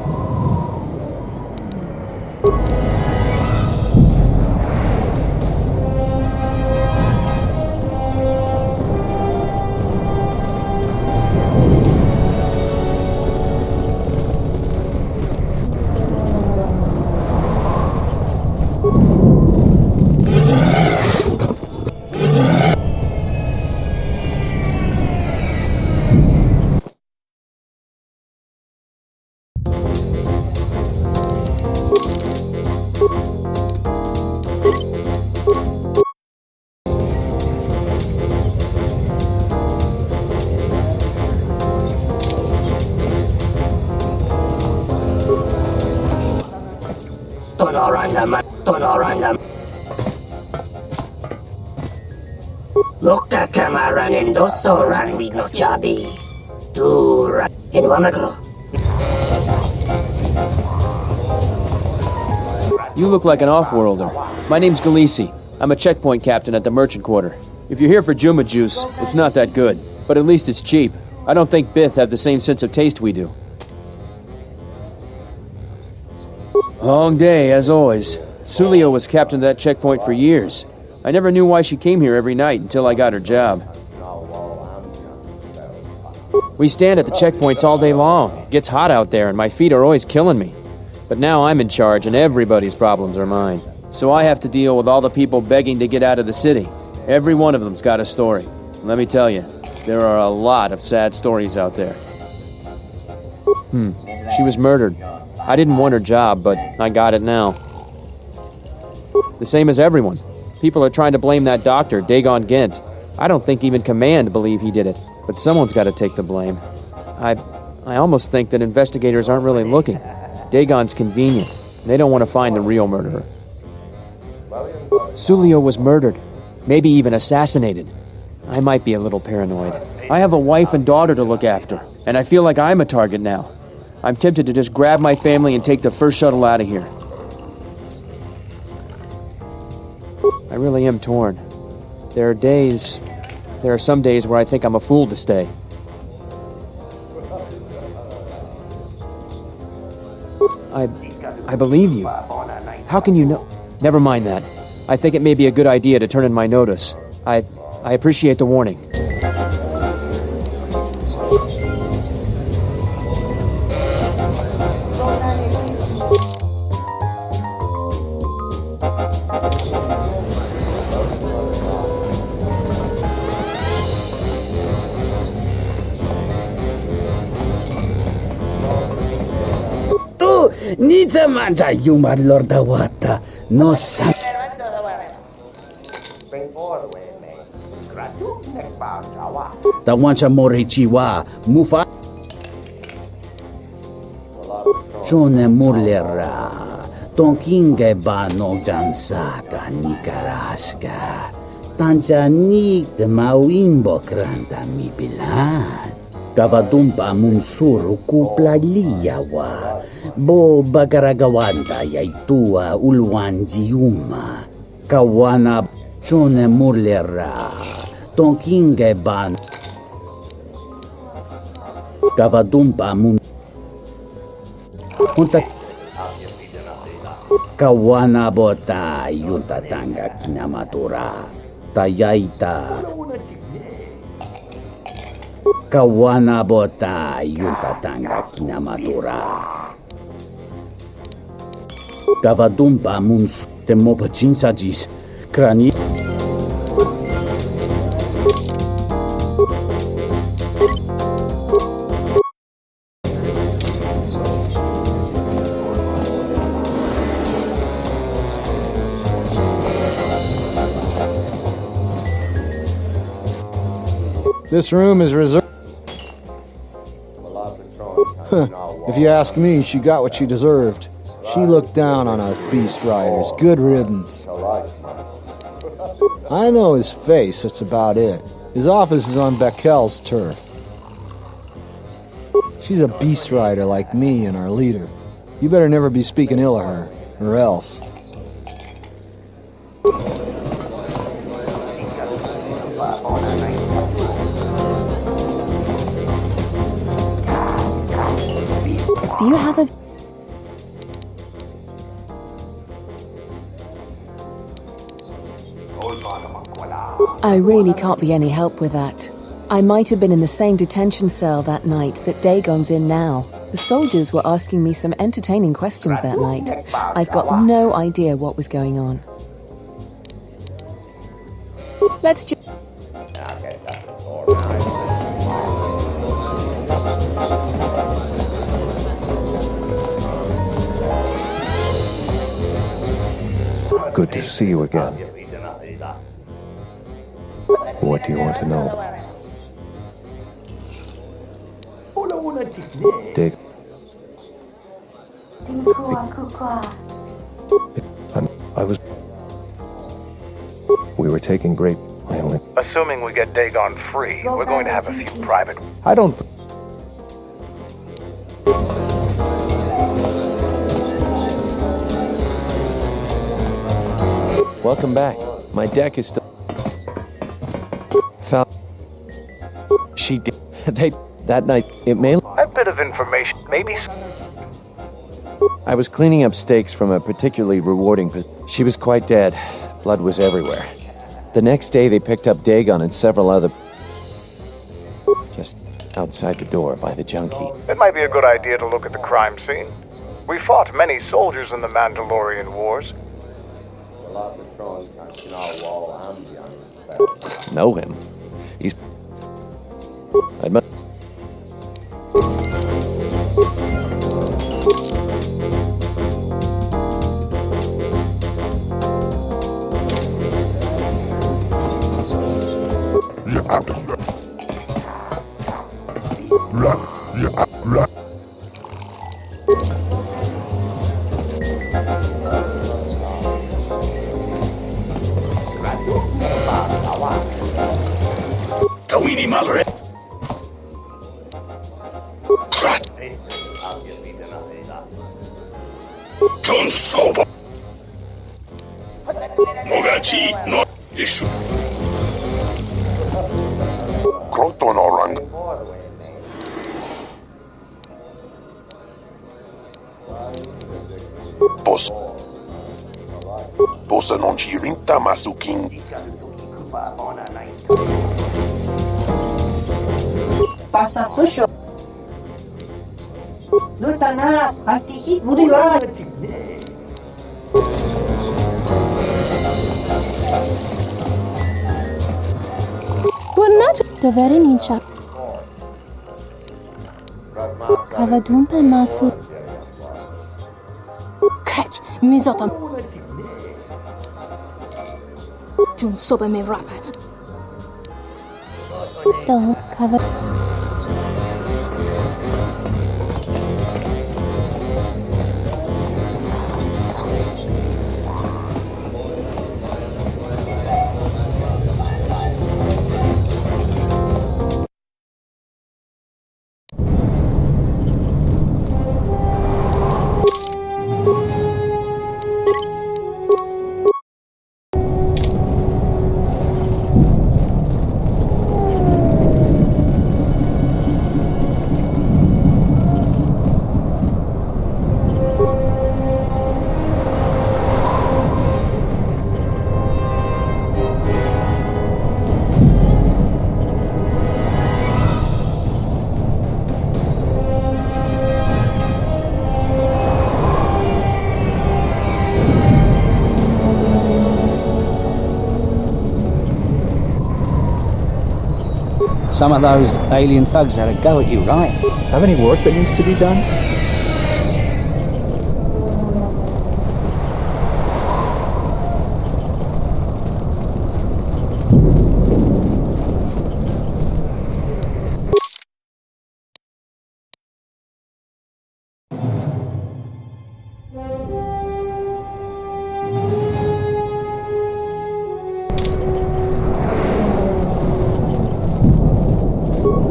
Loka kamaran endosoran wigno chabi. Dura enwamagro. You look like an off-worlder. My name's Galisi. I'm a checkpoint captain at the merchant quarter. If you're here for Juma juice, it's not that good. But at least it's cheap. I don't think Bith have the same sense of taste we do. Long day, as always. Sulio was captain of that checkpoint for years. I never knew why she came here every night until I got her job. We stand at the checkpoints all day long. It gets hot out there and my feet are always killing me. But now I'm in charge and everybody's problems are mine. So I have to deal with all the people begging to get out of the city. Every one of them's got a story. Let me tell you, there are a lot of sad stories out there. She was murdered. I didn't want her job, but I got it now. The same as everyone. People are trying to blame that doctor, Dagon Gent. I don't think even Command believe he did it, but someone's got to take the blame. I almost think that investigators aren't really looking. Dagon's convenient. They don't want to find the real murderer. Sulio was murdered. Maybe even assassinated. I might be a little paranoid. I have a wife and daughter to look after, and I feel like I'm a target now. I'm tempted to just grab my family and take the first shuttle out of here. I really am torn. There are some days where I think I'm a fool to stay. I believe you. How can you know? Never mind that. I think it may be a good idea to turn in my notice. I appreciate the warning. Nita manja yumar lorda wata no sa. Tawancha morichiwa mufa. Chone murlera. Tonkinge ba no jansaka nikaraska. Tanja nik de mawimbo kranta mi bilan. Kavadumpa munsuru kuplaliyawa. Bo bagaragawanda yaitua ulwanjiuma. Kawana chone murlera. Tonkinge ban. Kavadumpa mun. Punta. Kawana bota yunta tanga kinamatura. Tayaita. Kawana bota yunta tanga kinamatura. Kavadumpa muns temopa chinsajis krani. This room is reserved. If you ask me, she got what she deserved. She looked down on us beast riders. Good riddance. I know his face, that's about it. His office is on Bekel's turf. She's a beast rider like me and our leader. You better never be speaking ill of her, or else. Do you have a... I really can't be any help with that. I might have been in the same detention cell that night that Dagon's in now. The soldiers were asking me some entertaining questions that night. I've got no idea what was going on. Let's just... Good to see you again. What do you want to know? Dig. We were taking great... Assuming we get Dagon free, we're going to have a few private... I don't... Welcome back. My deck is still... Found... She did... That night, it may... A bit of information, maybe... I was cleaning up stakes from a particularly rewarding... She was quite dead. Blood was everywhere. The next day, they picked up Dagon and several other... Just outside the door by the junkie. It might be a good idea to look at the crime scene. We fought many soldiers in the Mandalorian Wars. Know him. He's... Tawini Malre. Krat. John Soba. Mogachi no Dishu. Croton Orang. Bossa non ci rinta masukin. Pasa suyo. Lutanas, antihit mudiran. Purnat dovere ninja. Kavadumpe masu. Krech, mizotam. Jun sobe me rapa. Dull cover. Some of those alien thugs had a go at you, right? Have any work that needs to be done?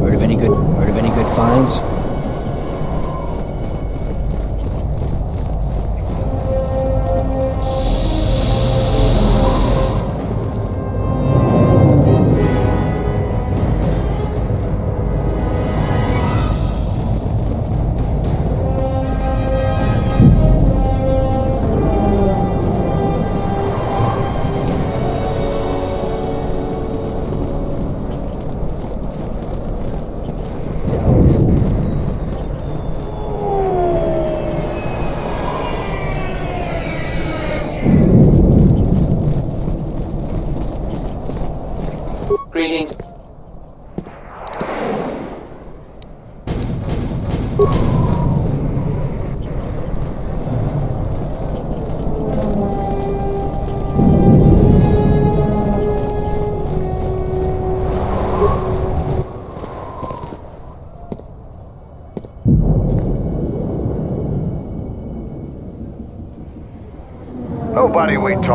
Heard of any good finds? Greetings.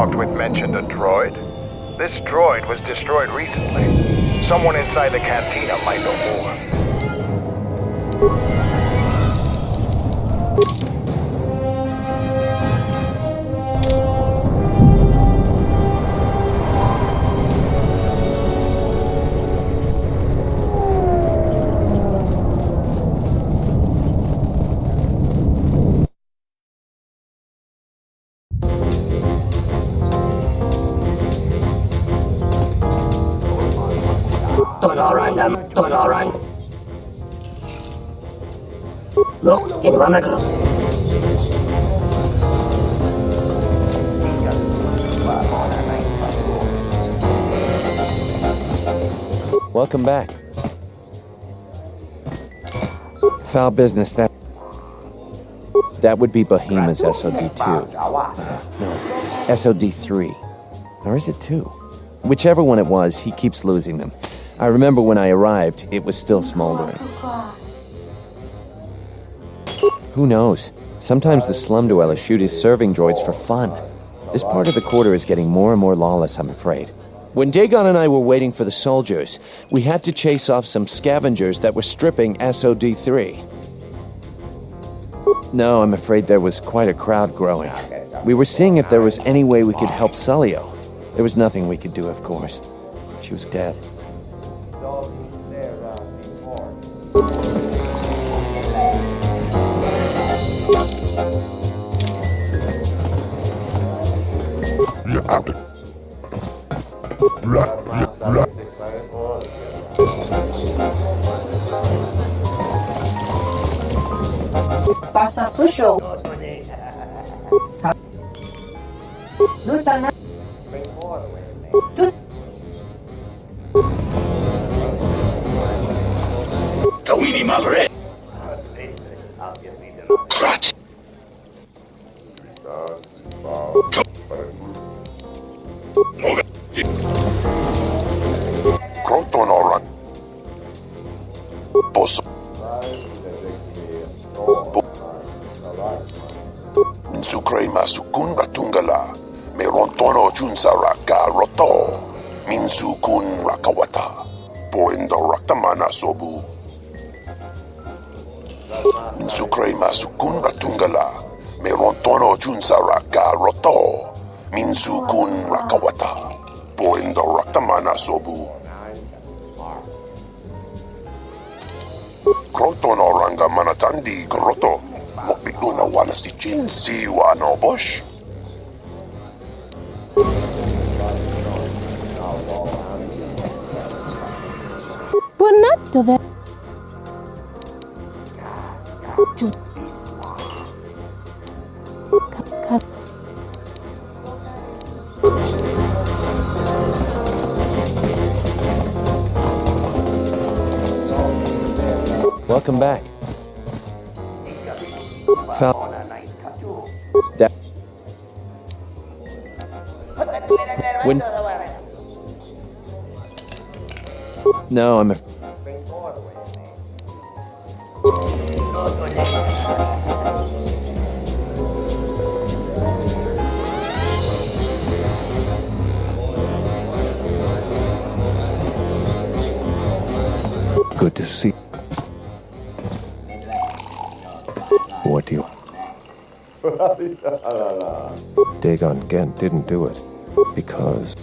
talked with mentioned a droid? This droid was destroyed recently. Someone inside the cantina might know more. Tonoran. Look in Wamagro. Welcome back. Foul business, that would be Bohema's SOD-2. No, SOD-3. Or is it 2? Whichever one it was, he keeps losing them. I remember when I arrived, it was still smoldering. Who knows? Sometimes the slum dwellers shoot his serving droids for fun. This part of the quarter is getting more and more lawless, I'm afraid. When Dagon and I were waiting for the soldiers, we had to chase off some scavengers that were stripping SOD-3. No, I'm afraid there was quite a crowd growing. We were seeing if there was any way we could help Sulio. There was nothing we could do, of course. She was dead. Faça sujo. Luta na. Tawini Malre. Crotch. Crotonoran. Posso. Minsukrema sukun ratungala. Merontono junsara ka roto. Minsukun rakawata. Poendo raktamana sobu. Minsukrema sukun ratungala. Merontono junsara ka roto. Minsukun rakawata. Poendo raktamana sobu. Krotono ranga manatandi groto. Mokbiguna wala si Jin si wano bosh. Purnat dove? Welcome back. Foul. That. When. No, I'm a. Good to see. What do you... Dagon Gent didn't do it because...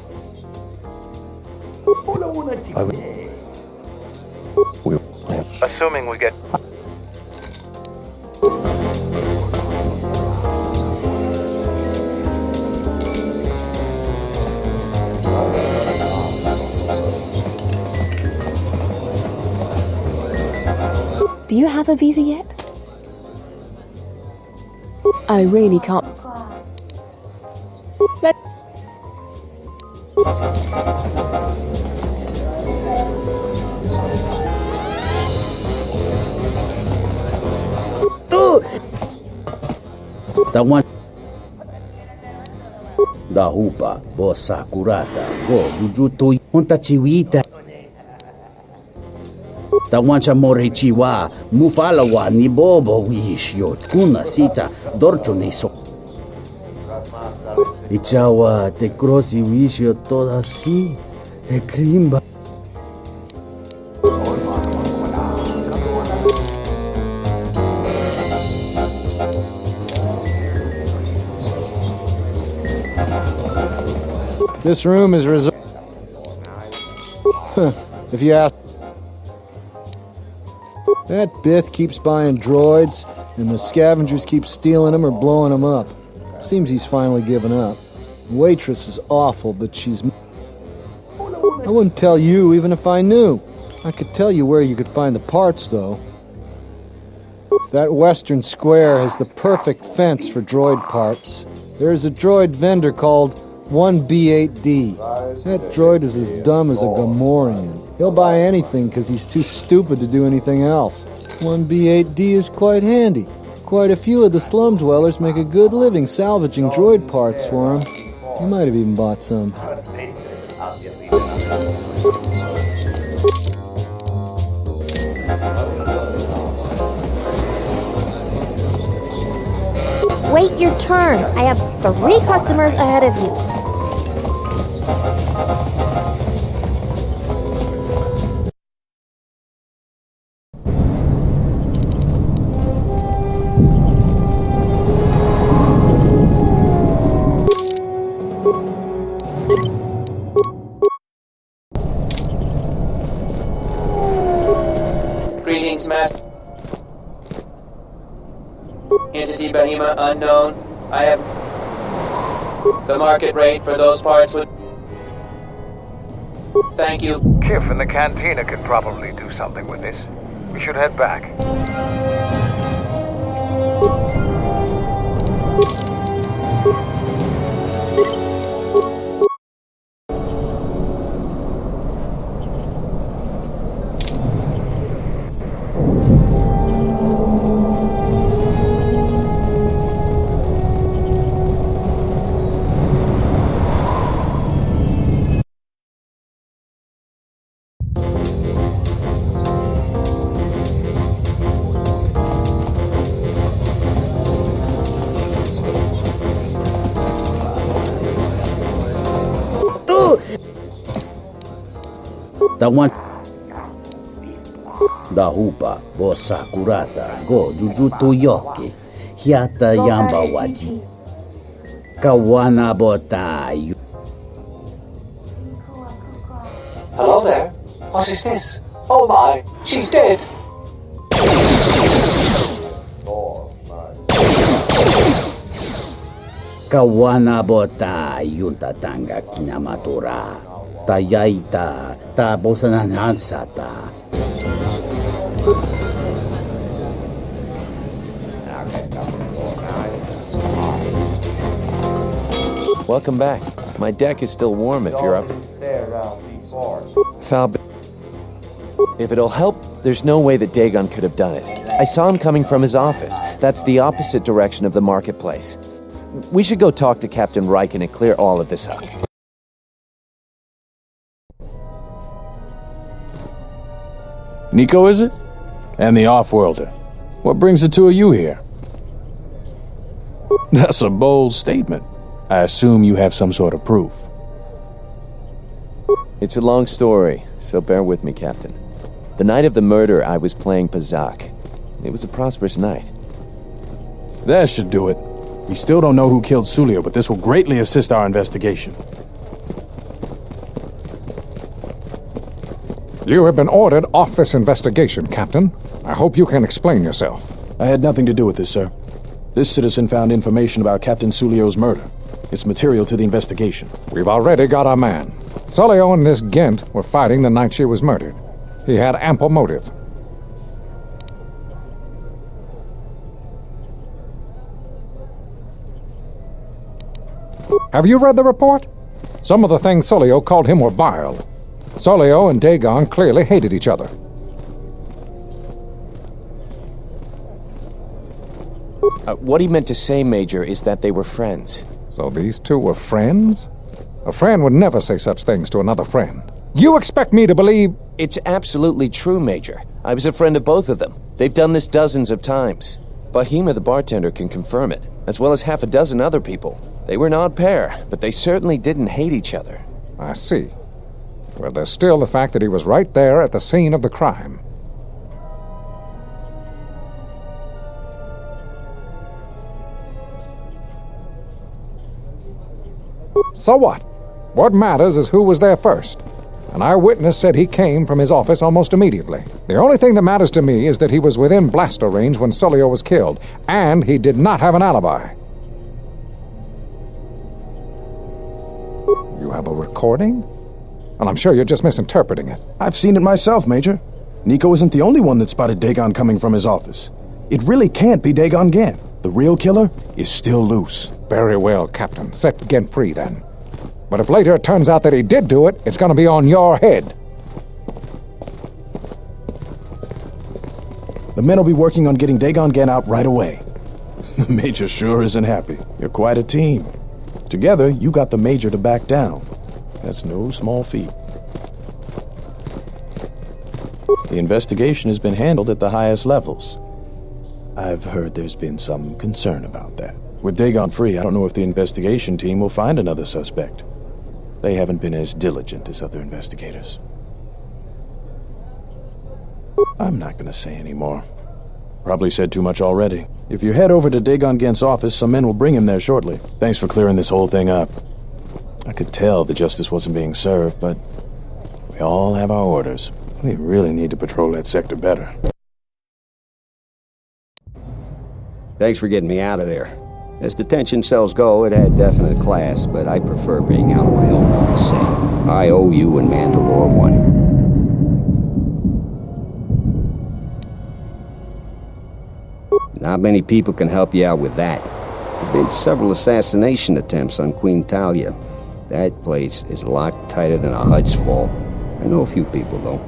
Assuming we get... Do you have a visa yet? I really can't. Tawan da hupa bossa curata go jujutu honta chiwita Tawancha morichiwa mufala wa ni bobo wishyo kuna sita dorcho neso Ichawa te crossi wisho toda si e krimba. This room is reserved. If you ask. That Bith keeps buying droids, and the scavengers keep stealing them or blowing them up. Seems he's finally given up. The waitress is awful, but she's... I wouldn't tell you even if I knew. I could tell you where you could find the parts, though. That western square has the perfect fence for droid parts. There is a droid vendor called 1B8D. That droid is as dumb as a Gamorrean. He'll buy anything because he's too stupid to do anything else. 1B8D is quite handy. Quite a few of the slum dwellers make a good living salvaging droid parts for him. He might have even bought some. Wait your turn. I have 3 customers ahead of you. Greetings, Master. Entity Bahima unknown. I have the market rate for those parts would... Thank you. Kif and the cantina can probably do something with this. We should head back. The one da hupa bo sakurata go jujuto yoki hiata yamba waji kawana botai. Hello there. What is this? Oh my, she's dead. Kawana botai yunta tanga kinamatura. Tayaita ta bosananansata. Welcome back. My deck is still warm if you're up. Foul. If it'll help, there's no way that Dagon could have done it. I saw him coming from his office. That's the opposite direction of the marketplace. We should go talk to Captain Riken and clear all of this up. Nico, is it? And the off-worlder. What brings the two of you here? That's a bold statement. I assume you have some sort of proof. It's a long story, so bear with me, Captain. The night of the murder, I was playing Pazak. It was a prosperous night. That should do it. We still don't know who killed Sulio, but this will greatly assist our investigation. You have been ordered off this investigation, Captain. I hope you can explain yourself. I had nothing to do with this, sir. This citizen found information about Captain Sulio's murder. It's material to the investigation. We've already got our man. Sulio and this Ghent were fighting the night she was murdered. He had ample motive. Have you read the report? Some of the things Sulio called him were vile. Sulio and Dagon clearly hated each other. What he meant to say, Major, is that they were friends. So these two were friends? A friend would never say such things to another friend. You expect me to believe... It's absolutely true, Major. I was a friend of both of them. They've done this dozens of times. Bahima, the bartender, can confirm it, as well as half a dozen other people. They were an odd pair, but they certainly didn't hate each other. I see. Well, there's still the fact that he was right there at the scene of the crime. So what? What matters is who was there first. An eyewitness said he came from his office almost immediately. The only thing that matters to me is that he was within blaster range when Solio was killed, and he did not have an alibi. You have a recording? Well, I'm sure you're just misinterpreting it. I've seen it myself, Major. Nico isn't the only one that spotted Dagon coming from his office. It really can't be Dagon Gent. The real killer is still loose. Very well, Captain. Set Gent free, then. But if later it turns out that he did do it, it's going to be on your head. The men will be working on getting Dagon Gent out right away. The Major sure isn't happy. You're quite a team. Together, you got the Major to back down. That's no small feat. The investigation has been handled at the highest levels. I've heard there's been some concern about that. With Dagon free, I don't know if the investigation team will find another suspect. They haven't been as diligent as other investigators. I'm not gonna say any more. Probably said too much already. If you head over to Dagon Gent's office, some men will bring him there shortly. Thanks for clearing this whole thing up. I could tell the justice wasn't being served, but we all have our orders. We really need to patrol that sector better. Thanks for getting me out of there. As detention cells go, it had definite class, but I prefer being out on my own all the same. I owe you and Mandalore one. Not many people can help you out with that. There have been several assassination attempts on Queen Talia. That place is locked tighter than a Hud's Fall. I know a few people, though.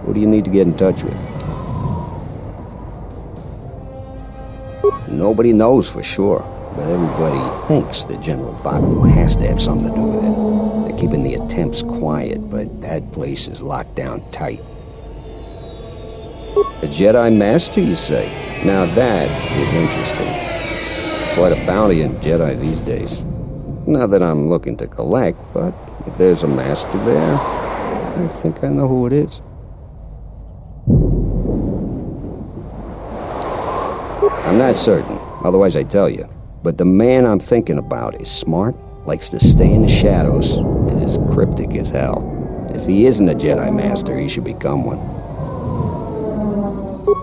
Who do you need to get in touch with? Nobody knows for sure, but everybody thinks that General Vaklu has to have something to do with it. They're keeping the attempts quiet, but that place is locked down tight. A Jedi Master, you say? Now that is interesting. It's quite a bounty in Jedi these days. Not that I'm looking to collect, but if there's a master there, I think I know who it is. I'm not certain, otherwise I'd tell you. But the man I'm thinking about is smart, likes to stay in the shadows, and is cryptic as hell. If he isn't a Jedi Master, he should become one.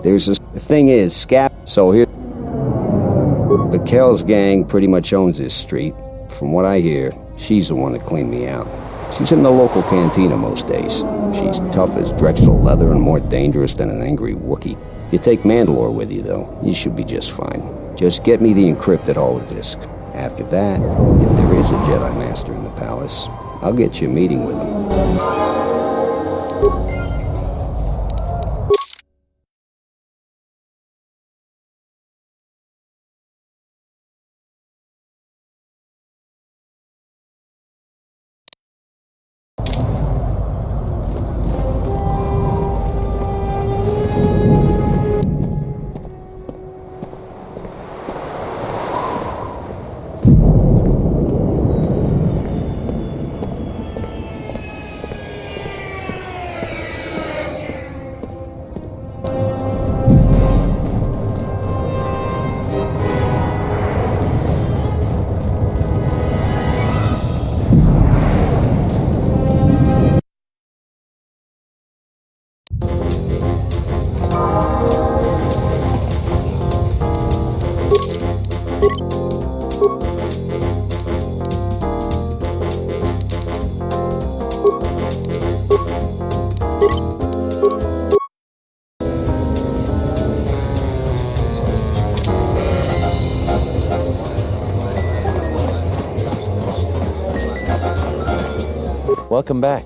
The thing is, so here... The Kells gang pretty much owns this street. From what I hear, she's the one that cleaned me out. She's in the local cantina most days. She's tough as Drexel leather and more dangerous than an angry Wookiee. You take Mandalore with you, though, you should be just fine. Just get me the encrypted holodisk. After that, if there is a Jedi Master in the palace, I'll get you a meeting with him. Welcome back.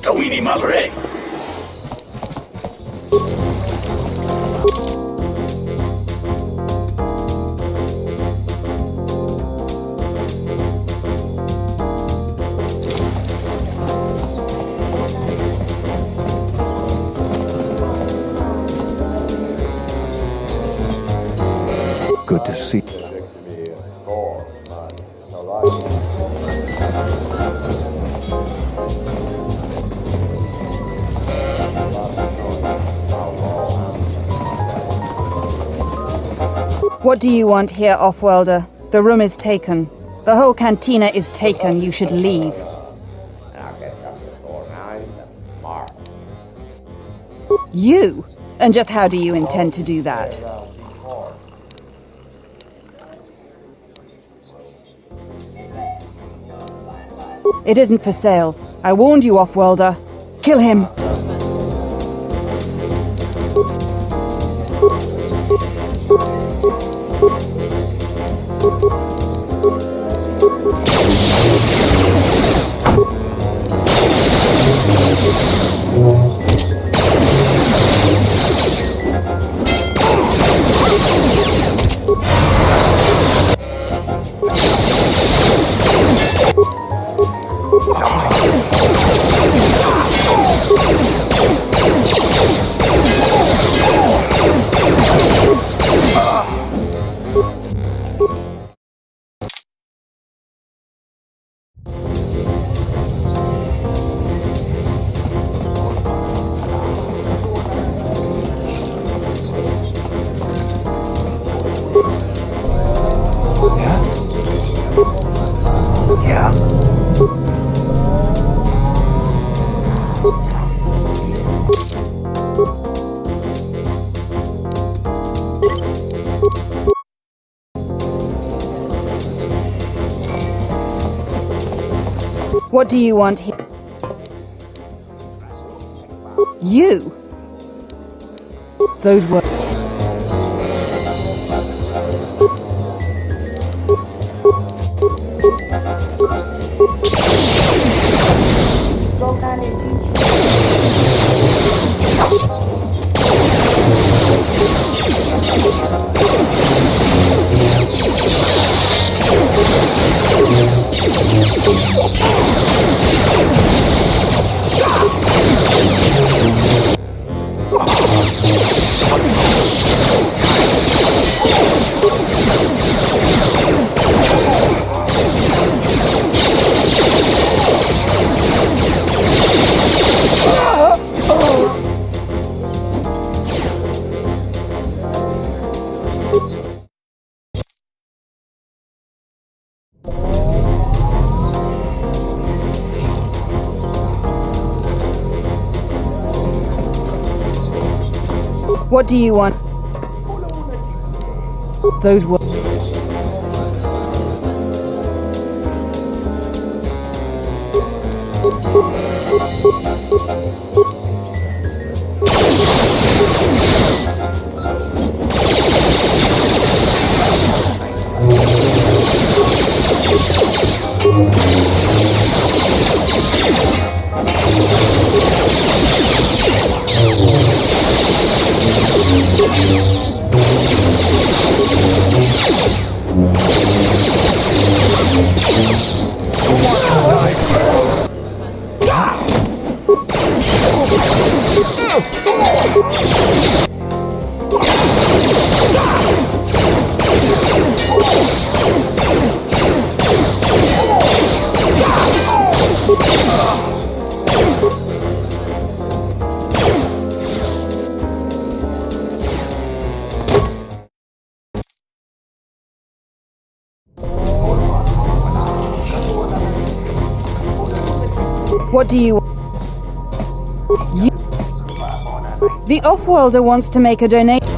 Tawini Malre. What do you want here, Offworlder? The room is taken. The whole cantina is taken. You should leave. You? And just how do you intend to do that? It isn't for sale. I warned you, Offworlder. Kill him! What do you want here? You? Those were... What do you want? Those were... What do you... The Offworlder wants to make a donation.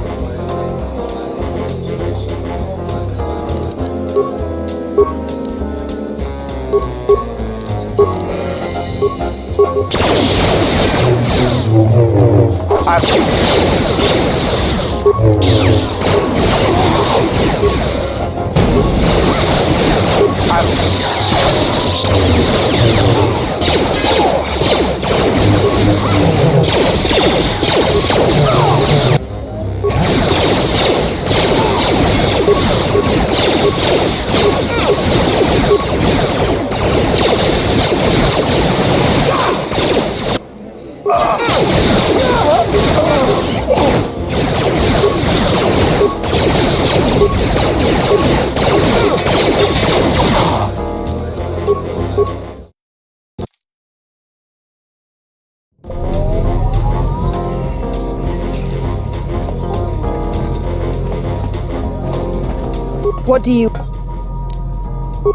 What do you...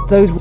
Those...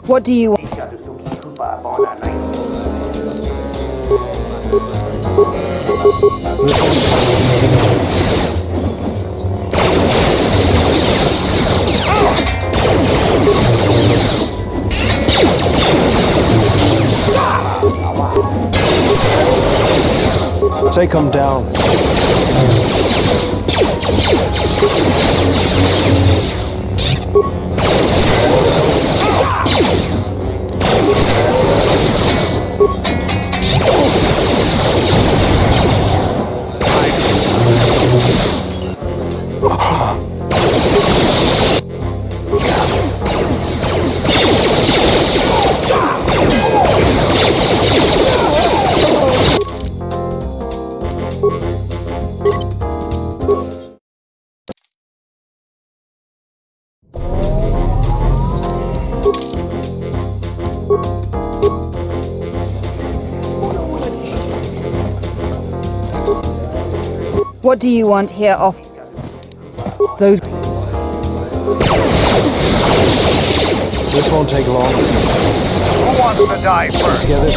What do you want? Take him down. What do you want here off those? This won't take long. Who wants to die first? Get this.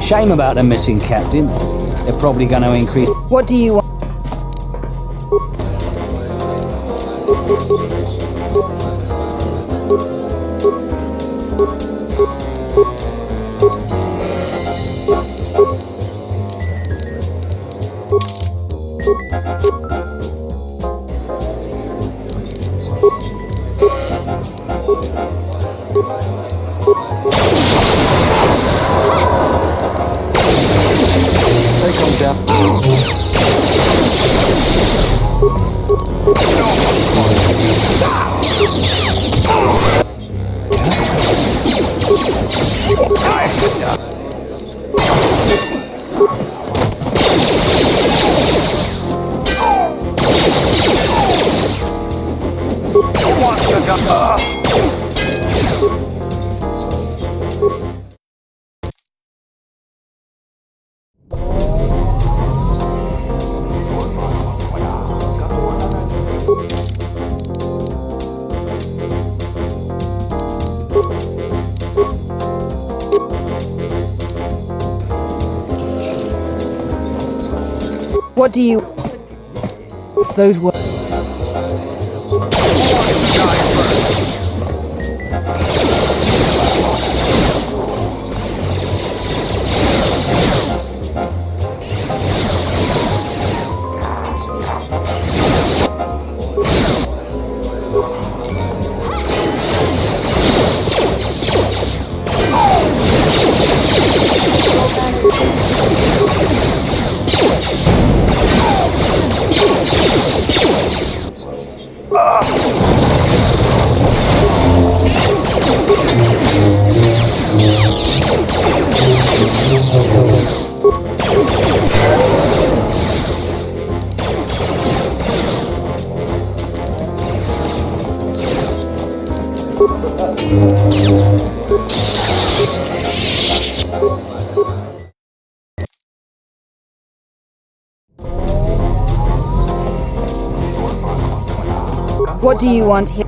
Shame about the missing captain. They're probably going to increase... What do you want? Take him down. Who wants to go? What do you... Those were... What do you want here?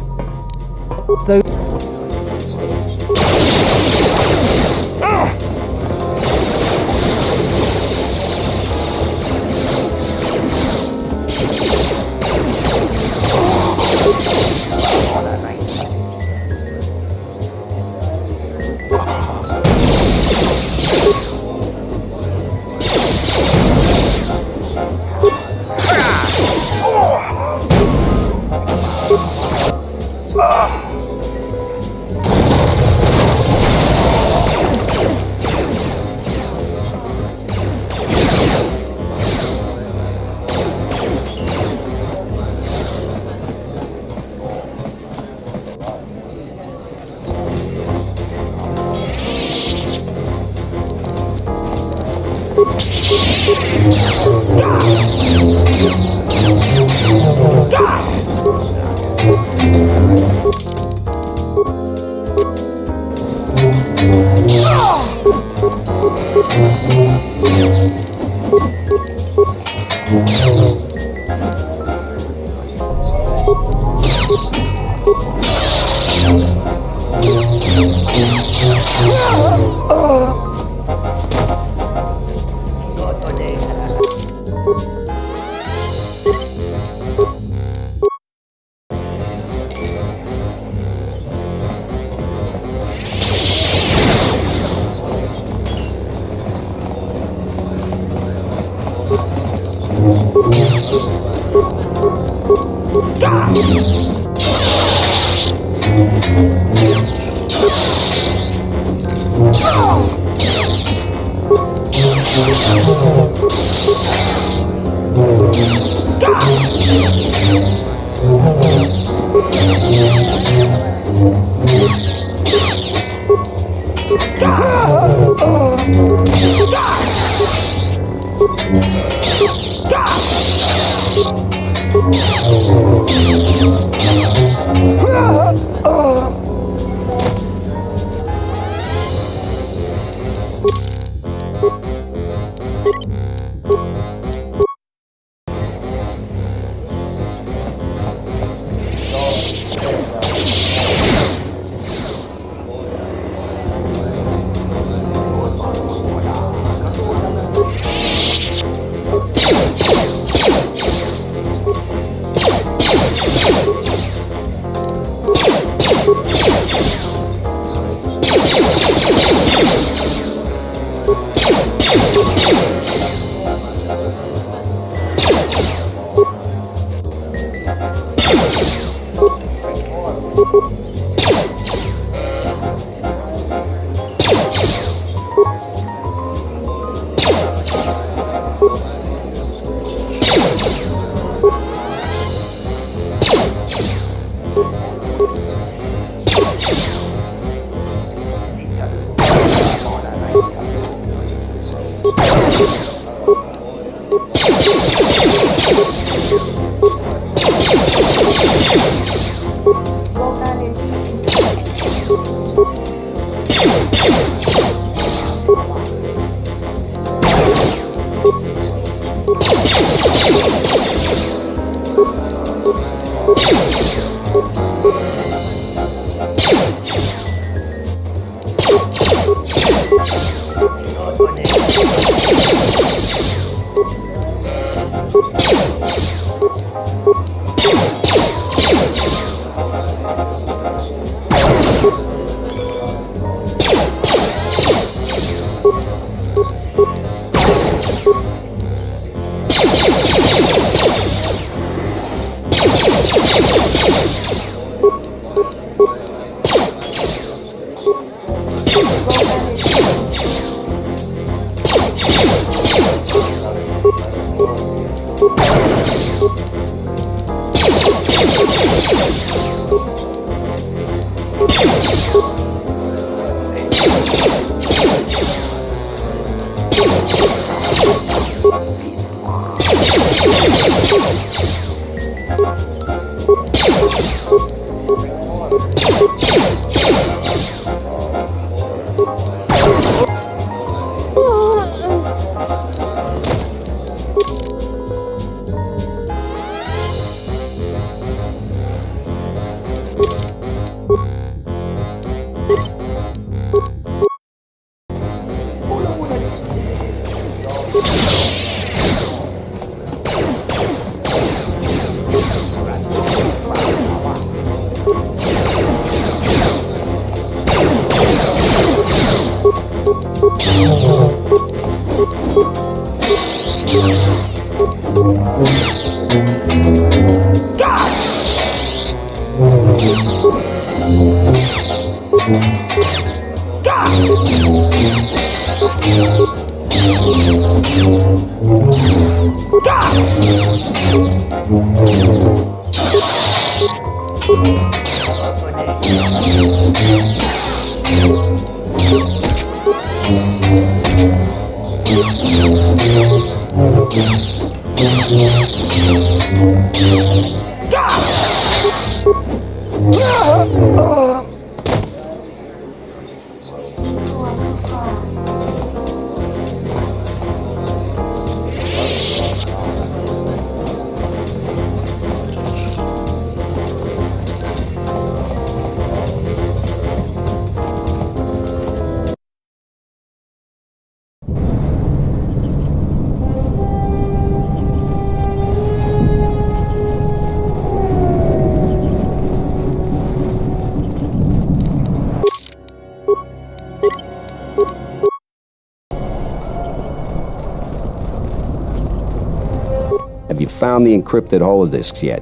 Have you found the encrypted holodisks yet?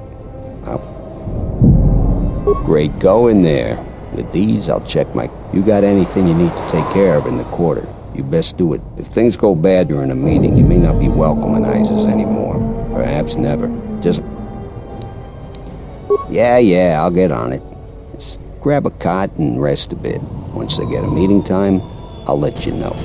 Oh. Great, go in there. With these, I'll check my... You got anything you need to take care of in the quarter, you best do it. If things go bad during a meeting, you may not be welcome in Iziz anymore. Perhaps never. Just... Yeah, I'll get on it. Just grab a cot and rest a bit. Once I get a meeting time, I'll let you know.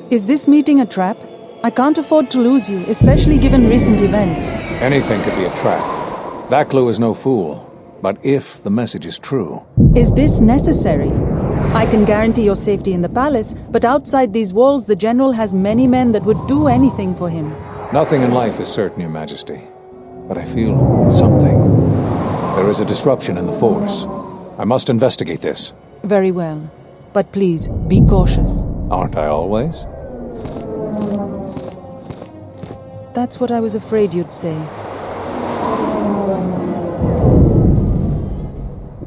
Is this meeting a trap? I can't afford to lose you, especially given recent events. Anything could be a trap. That clue is no fool. But if the message is true... Is this necessary? I can guarantee your safety in the palace, but outside these walls the General has many men that would do anything for him. Nothing in life is certain, Your Majesty. But I feel something. There is a disruption in the Force. I must investigate this. Very well. But please, be cautious. Aren't I always? That's what I was afraid you'd say.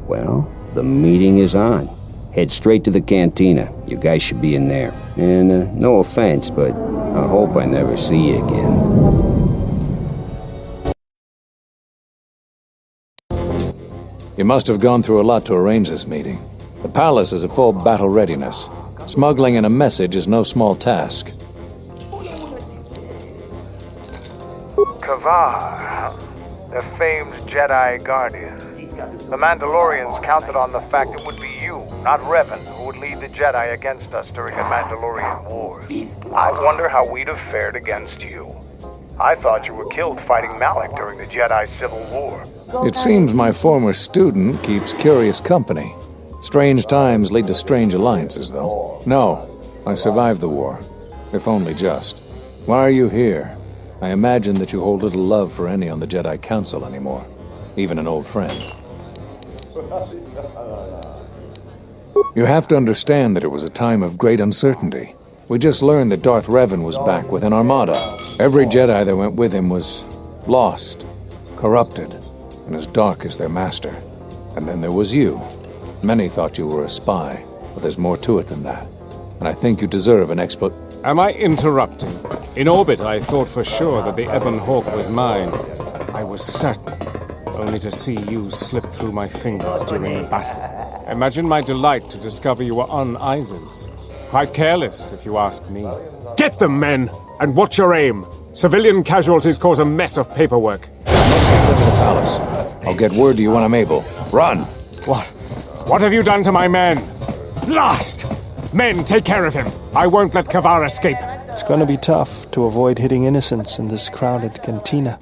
Well, the meeting is on. Head straight to the cantina. You guys should be in there. And, no offense, but I hope I never see you again. You must have gone through a lot to arrange this meeting. The palace is at full battle readiness. Smuggling in a message is no small task. Kavar, the famed Jedi Guardian. The Mandalorians counted on the fact it would be you, not Revan, who would lead the Jedi against us during the Mandalorian Wars. I wonder how we'd have fared against you. I thought you were killed fighting Malik during the Jedi Civil War. It seems my former student keeps curious company. Strange times lead to strange alliances, though. No, I survived the war. If only just. Why are you here? I imagine that you hold little love for any on the Jedi Council anymore. Even an old friend. You have to understand that it was a time of great uncertainty. We just learned that Darth Revan was back with an armada. Every Jedi that went with him was lost, corrupted, and as dark as their master. And then there was you. Many thought you were a spy, but there's more to it than that. And I think you deserve an Am I interrupting? In orbit, I thought for sure that the Ebon Hawk was mine. I was certain, only to see you slip through my fingers during the battle. Imagine my delight to discover you were on Iziz. Quite careless, if you ask me. Get them, men, and watch your aim. Civilian casualties cause a mess of paperwork. I must get to the palace. I'll get word to you when I'm able. Run! What have you done to my men? Blast! Men, take care of him. I won't let Kavar escape. It's gonna be tough to avoid hitting innocents in this crowded cantina.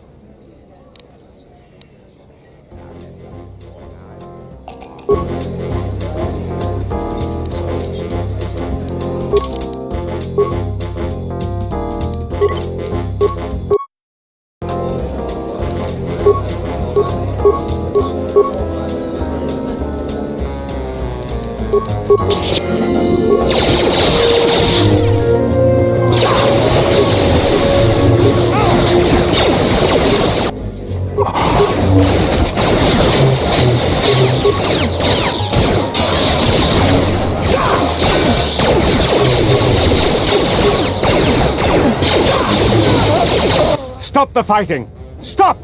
Stop the fighting! Stop!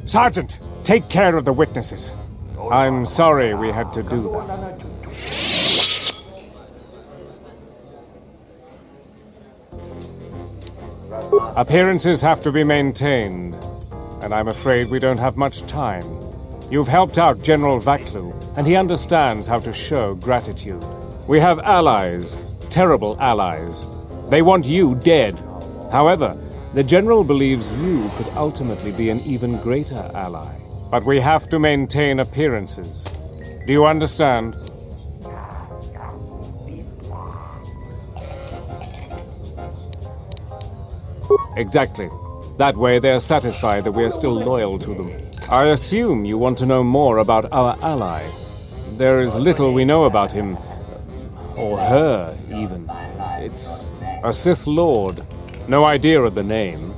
Sergeant, take care of the witnesses. I'm sorry we had to do that. Appearances have to be maintained, and I'm afraid we don't have much time. You've helped out General Vaklu, and he understands how to show gratitude. We have allies, terrible allies. They want you dead. However, the General believes you could ultimately be an even greater ally. But we have to maintain appearances. Do you understand? Exactly. That way they're satisfied that we are still loyal to them. I assume you want to know more about our ally. There is little we know about him. Or her, even. It's a Sith Lord. No idea of the name.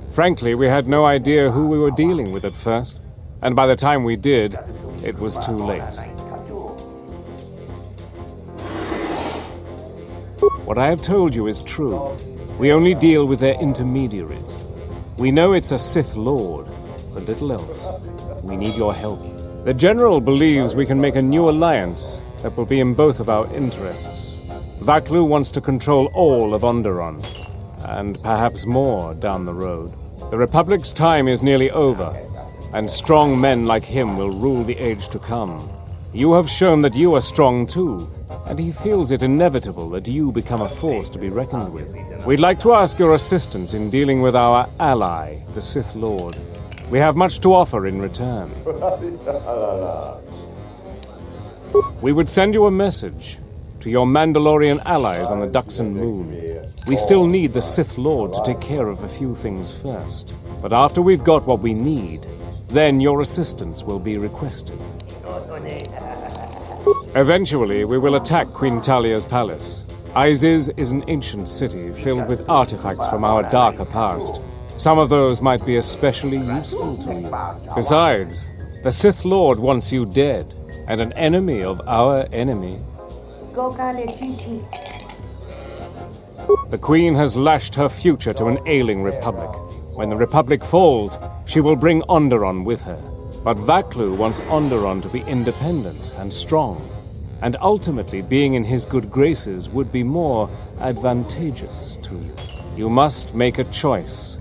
Frankly, we had no idea who we were dealing with at first. And by the time we did, it was too late. What I have told you is true. We only deal with their intermediaries. We know it's a Sith Lord, but little else. We need your help. The General believes we can make a new alliance that will be in both of our interests. Vaklu wants to control all of Onderon, and perhaps more down the road. The Republic's time is nearly over, and strong men like him will rule the age to come. You have shown that you are strong too, and he feels it inevitable that you become a force to be reckoned with. We'd like to ask your assistance in dealing with our ally, the Sith Lord. We have much to offer in return. We would send you a message to your Mandalorian allies on the Duxon Moon. We still need the Sith Lord to take care of a few things first. But after we've got what we need, then your assistance will be requested. Eventually, we will attack Queen Talia's palace. Iziz is an ancient city filled with artifacts from our darker past. Some of those might be especially useful to you. Besides, the Sith Lord wants you dead, and an enemy of our enemy. The Queen has lashed her future to an ailing Republic. When the Republic falls, she will bring Onderon with her. But Vaklu wants Onderon to be independent and strong, and ultimately being in his good graces would be more advantageous to you. You must make a choice.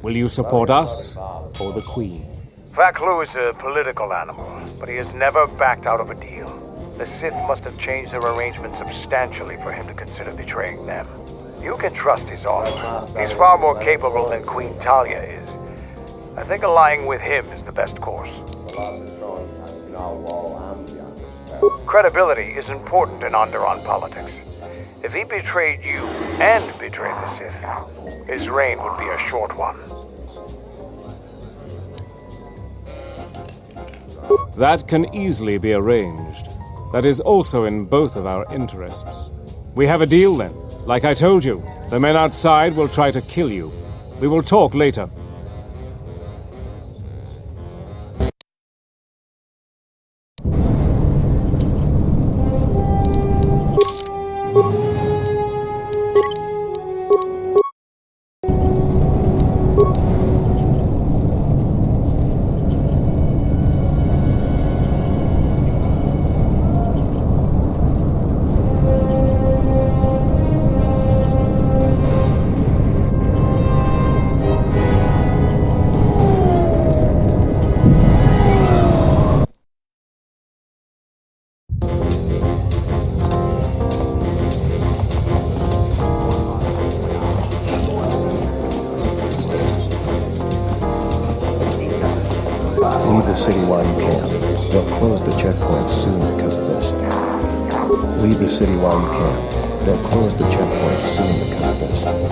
Will you support us or the Queen? Vaklu is a political animal, but he has never backed out of a deal. The Sith must have changed their arrangement substantially for him to consider betraying them. You can trust his offer. He's far more capable than Queen Talia is. I think allying with him is the best course. Credibility is important in Onderon politics. If he betrayed you and betrayed the Sith, his reign would be a short one. That can easily be arranged. That is also in both of our interests. We have a deal then. Like I told you, the men outside will try to kill you. We will talk later. Leave the city while you can. They'll close the checkpoints soon because of this. Leave the city while you can. They'll close the checkpoint soon because of this.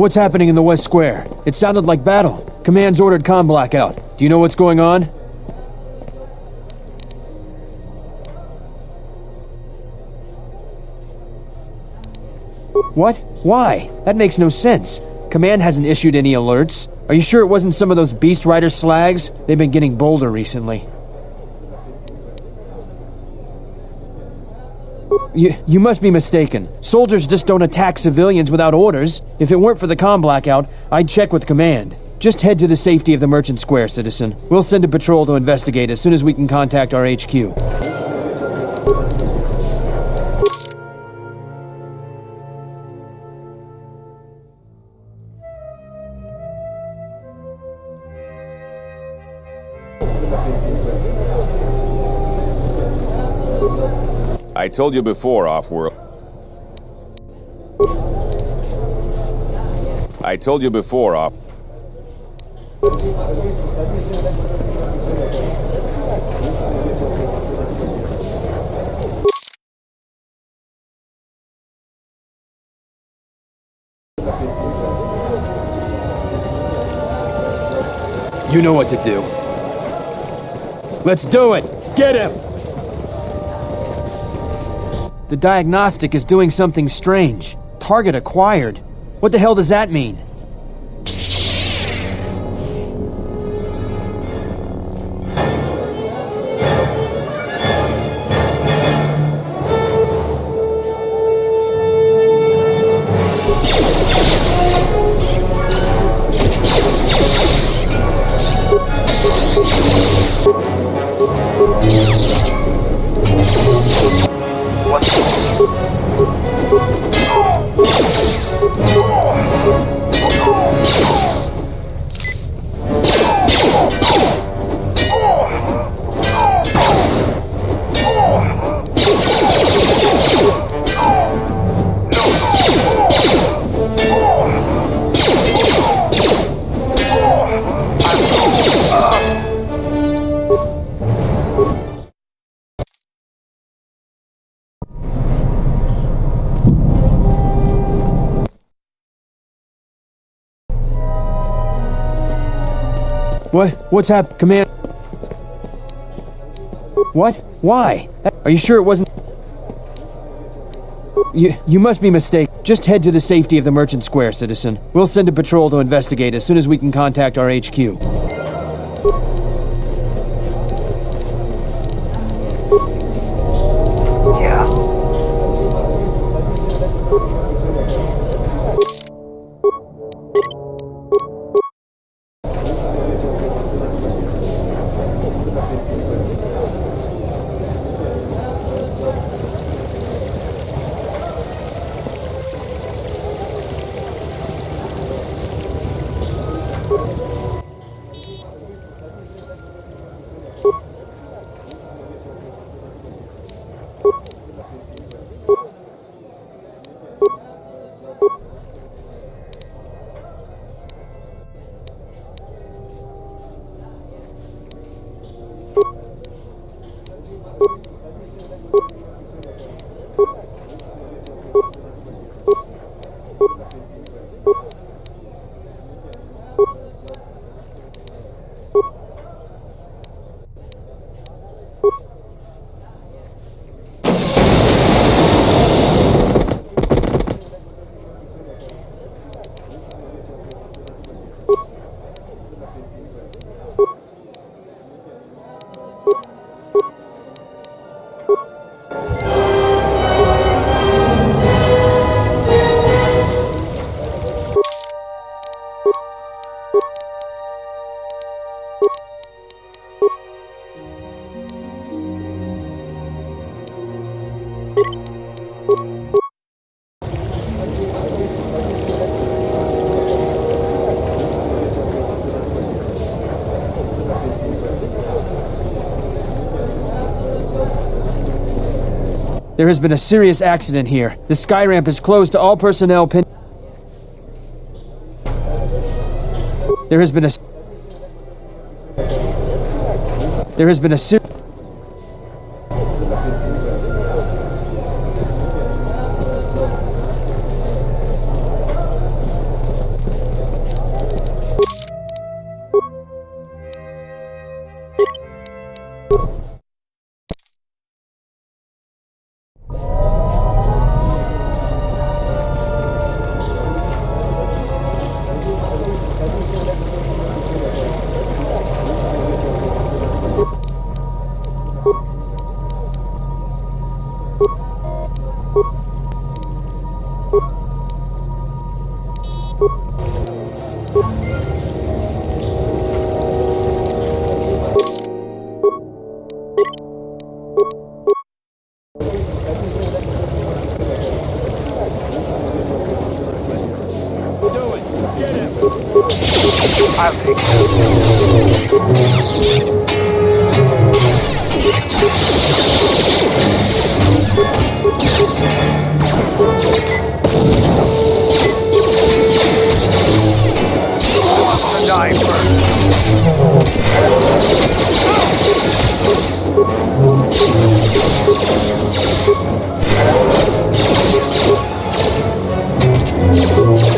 What's happening in the West Square? It sounded like battle. Command's ordered comm blackout. Do you know what's going on? What? Why? That makes no sense. Command hasn't issued any alerts. Are you sure it wasn't some of those Beast Rider slags? They've been getting bolder recently. You must be mistaken. Soldiers just don't attack civilians without orders. If it weren't for the comm blackout, I'd check with command. Just head to the safety of the Merchant Square, citizen. We'll send a patrol to investigate as soon as we can contact our HQ. I told you before, Off-World. I told you before, Off... You know what to do. Let's do it! Get him! The diagnostic is doing something strange. Target acquired. What the hell does that mean? What's happened, Command? What? Why? Are you sure it wasn't... You must be mistaken. Just head to the safety of the Merchant Square, citizen. We'll send a patrol to investigate as soon as we can contact our HQ. There has been a serious accident here. The sky ramp is closed to all personnel. There has been a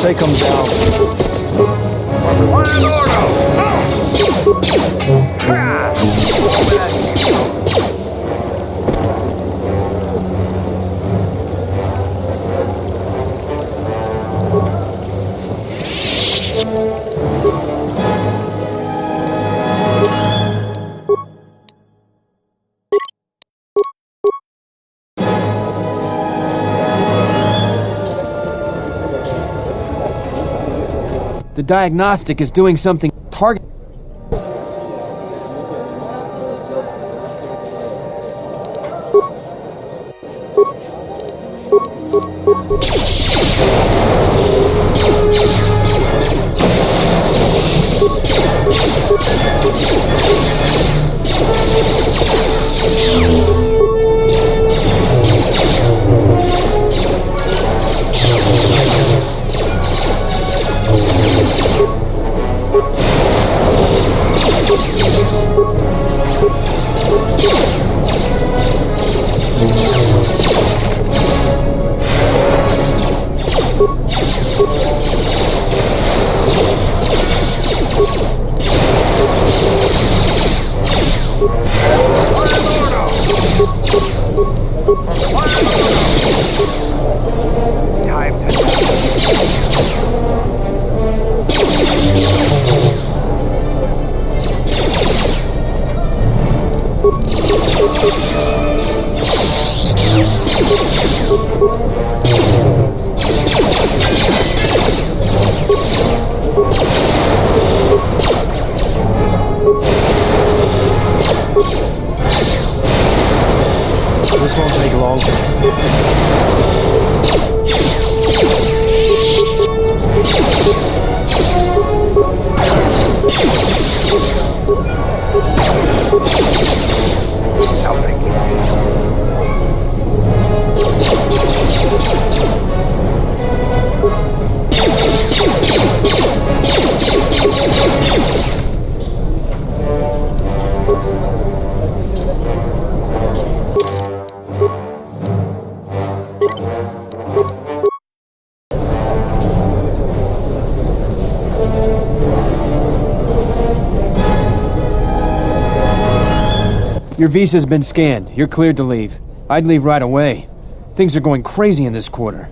Take them down. The diagnostic is doing something target. This won't take long. Your visa's been scanned. You're cleared to leave. I'd leave right away. Things are going crazy in this quarter.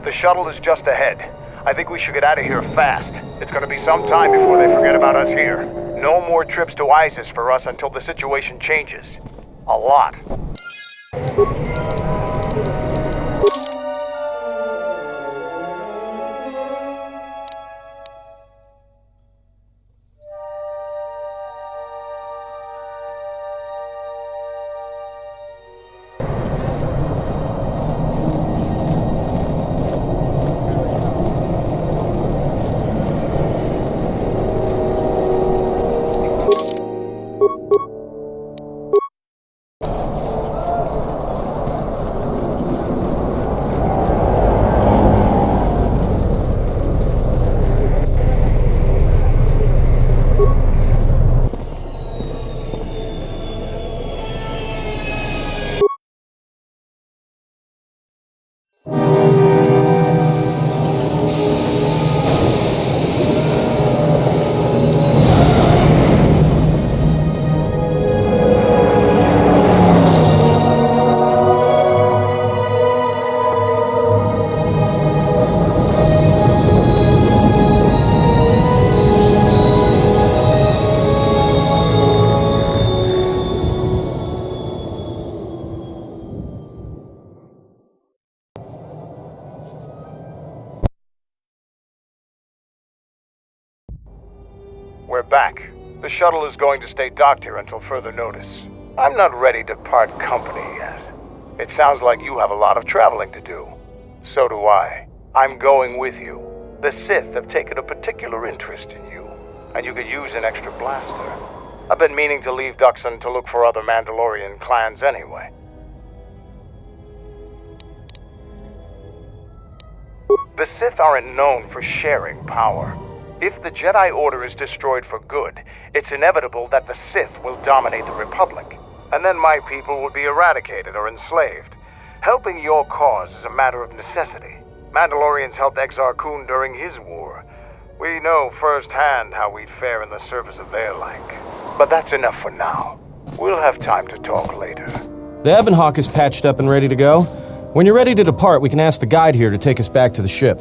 The shuttle is just ahead. I think we should get out of here fast. It's gonna be some time before they forget about us here. No more trips to Iziz for us until the situation changes. A lot. We're back. The shuttle is going to stay docked here until further notice. I'm not ready to part company yet. It sounds like you have a lot of traveling to do. So do I. I'm going with you. The Sith have taken a particular interest in you, and you could use an extra blaster. I've been meaning to leave Duxon to look for other Mandalorian clans anyway. The Sith aren't known for sharing power. If the Jedi Order is destroyed for good, it's inevitable that the Sith will dominate the Republic, and then my people will be eradicated or enslaved. Helping your cause is a matter of necessity. Mandalorians helped Exar Kun during his war. We know firsthand how we'd fare in the service of their like. But that's enough for now. We'll have time to talk later. The Ebon Hawk is patched up and ready to go. When you're ready to depart, we can ask the guide here to take us back to the ship.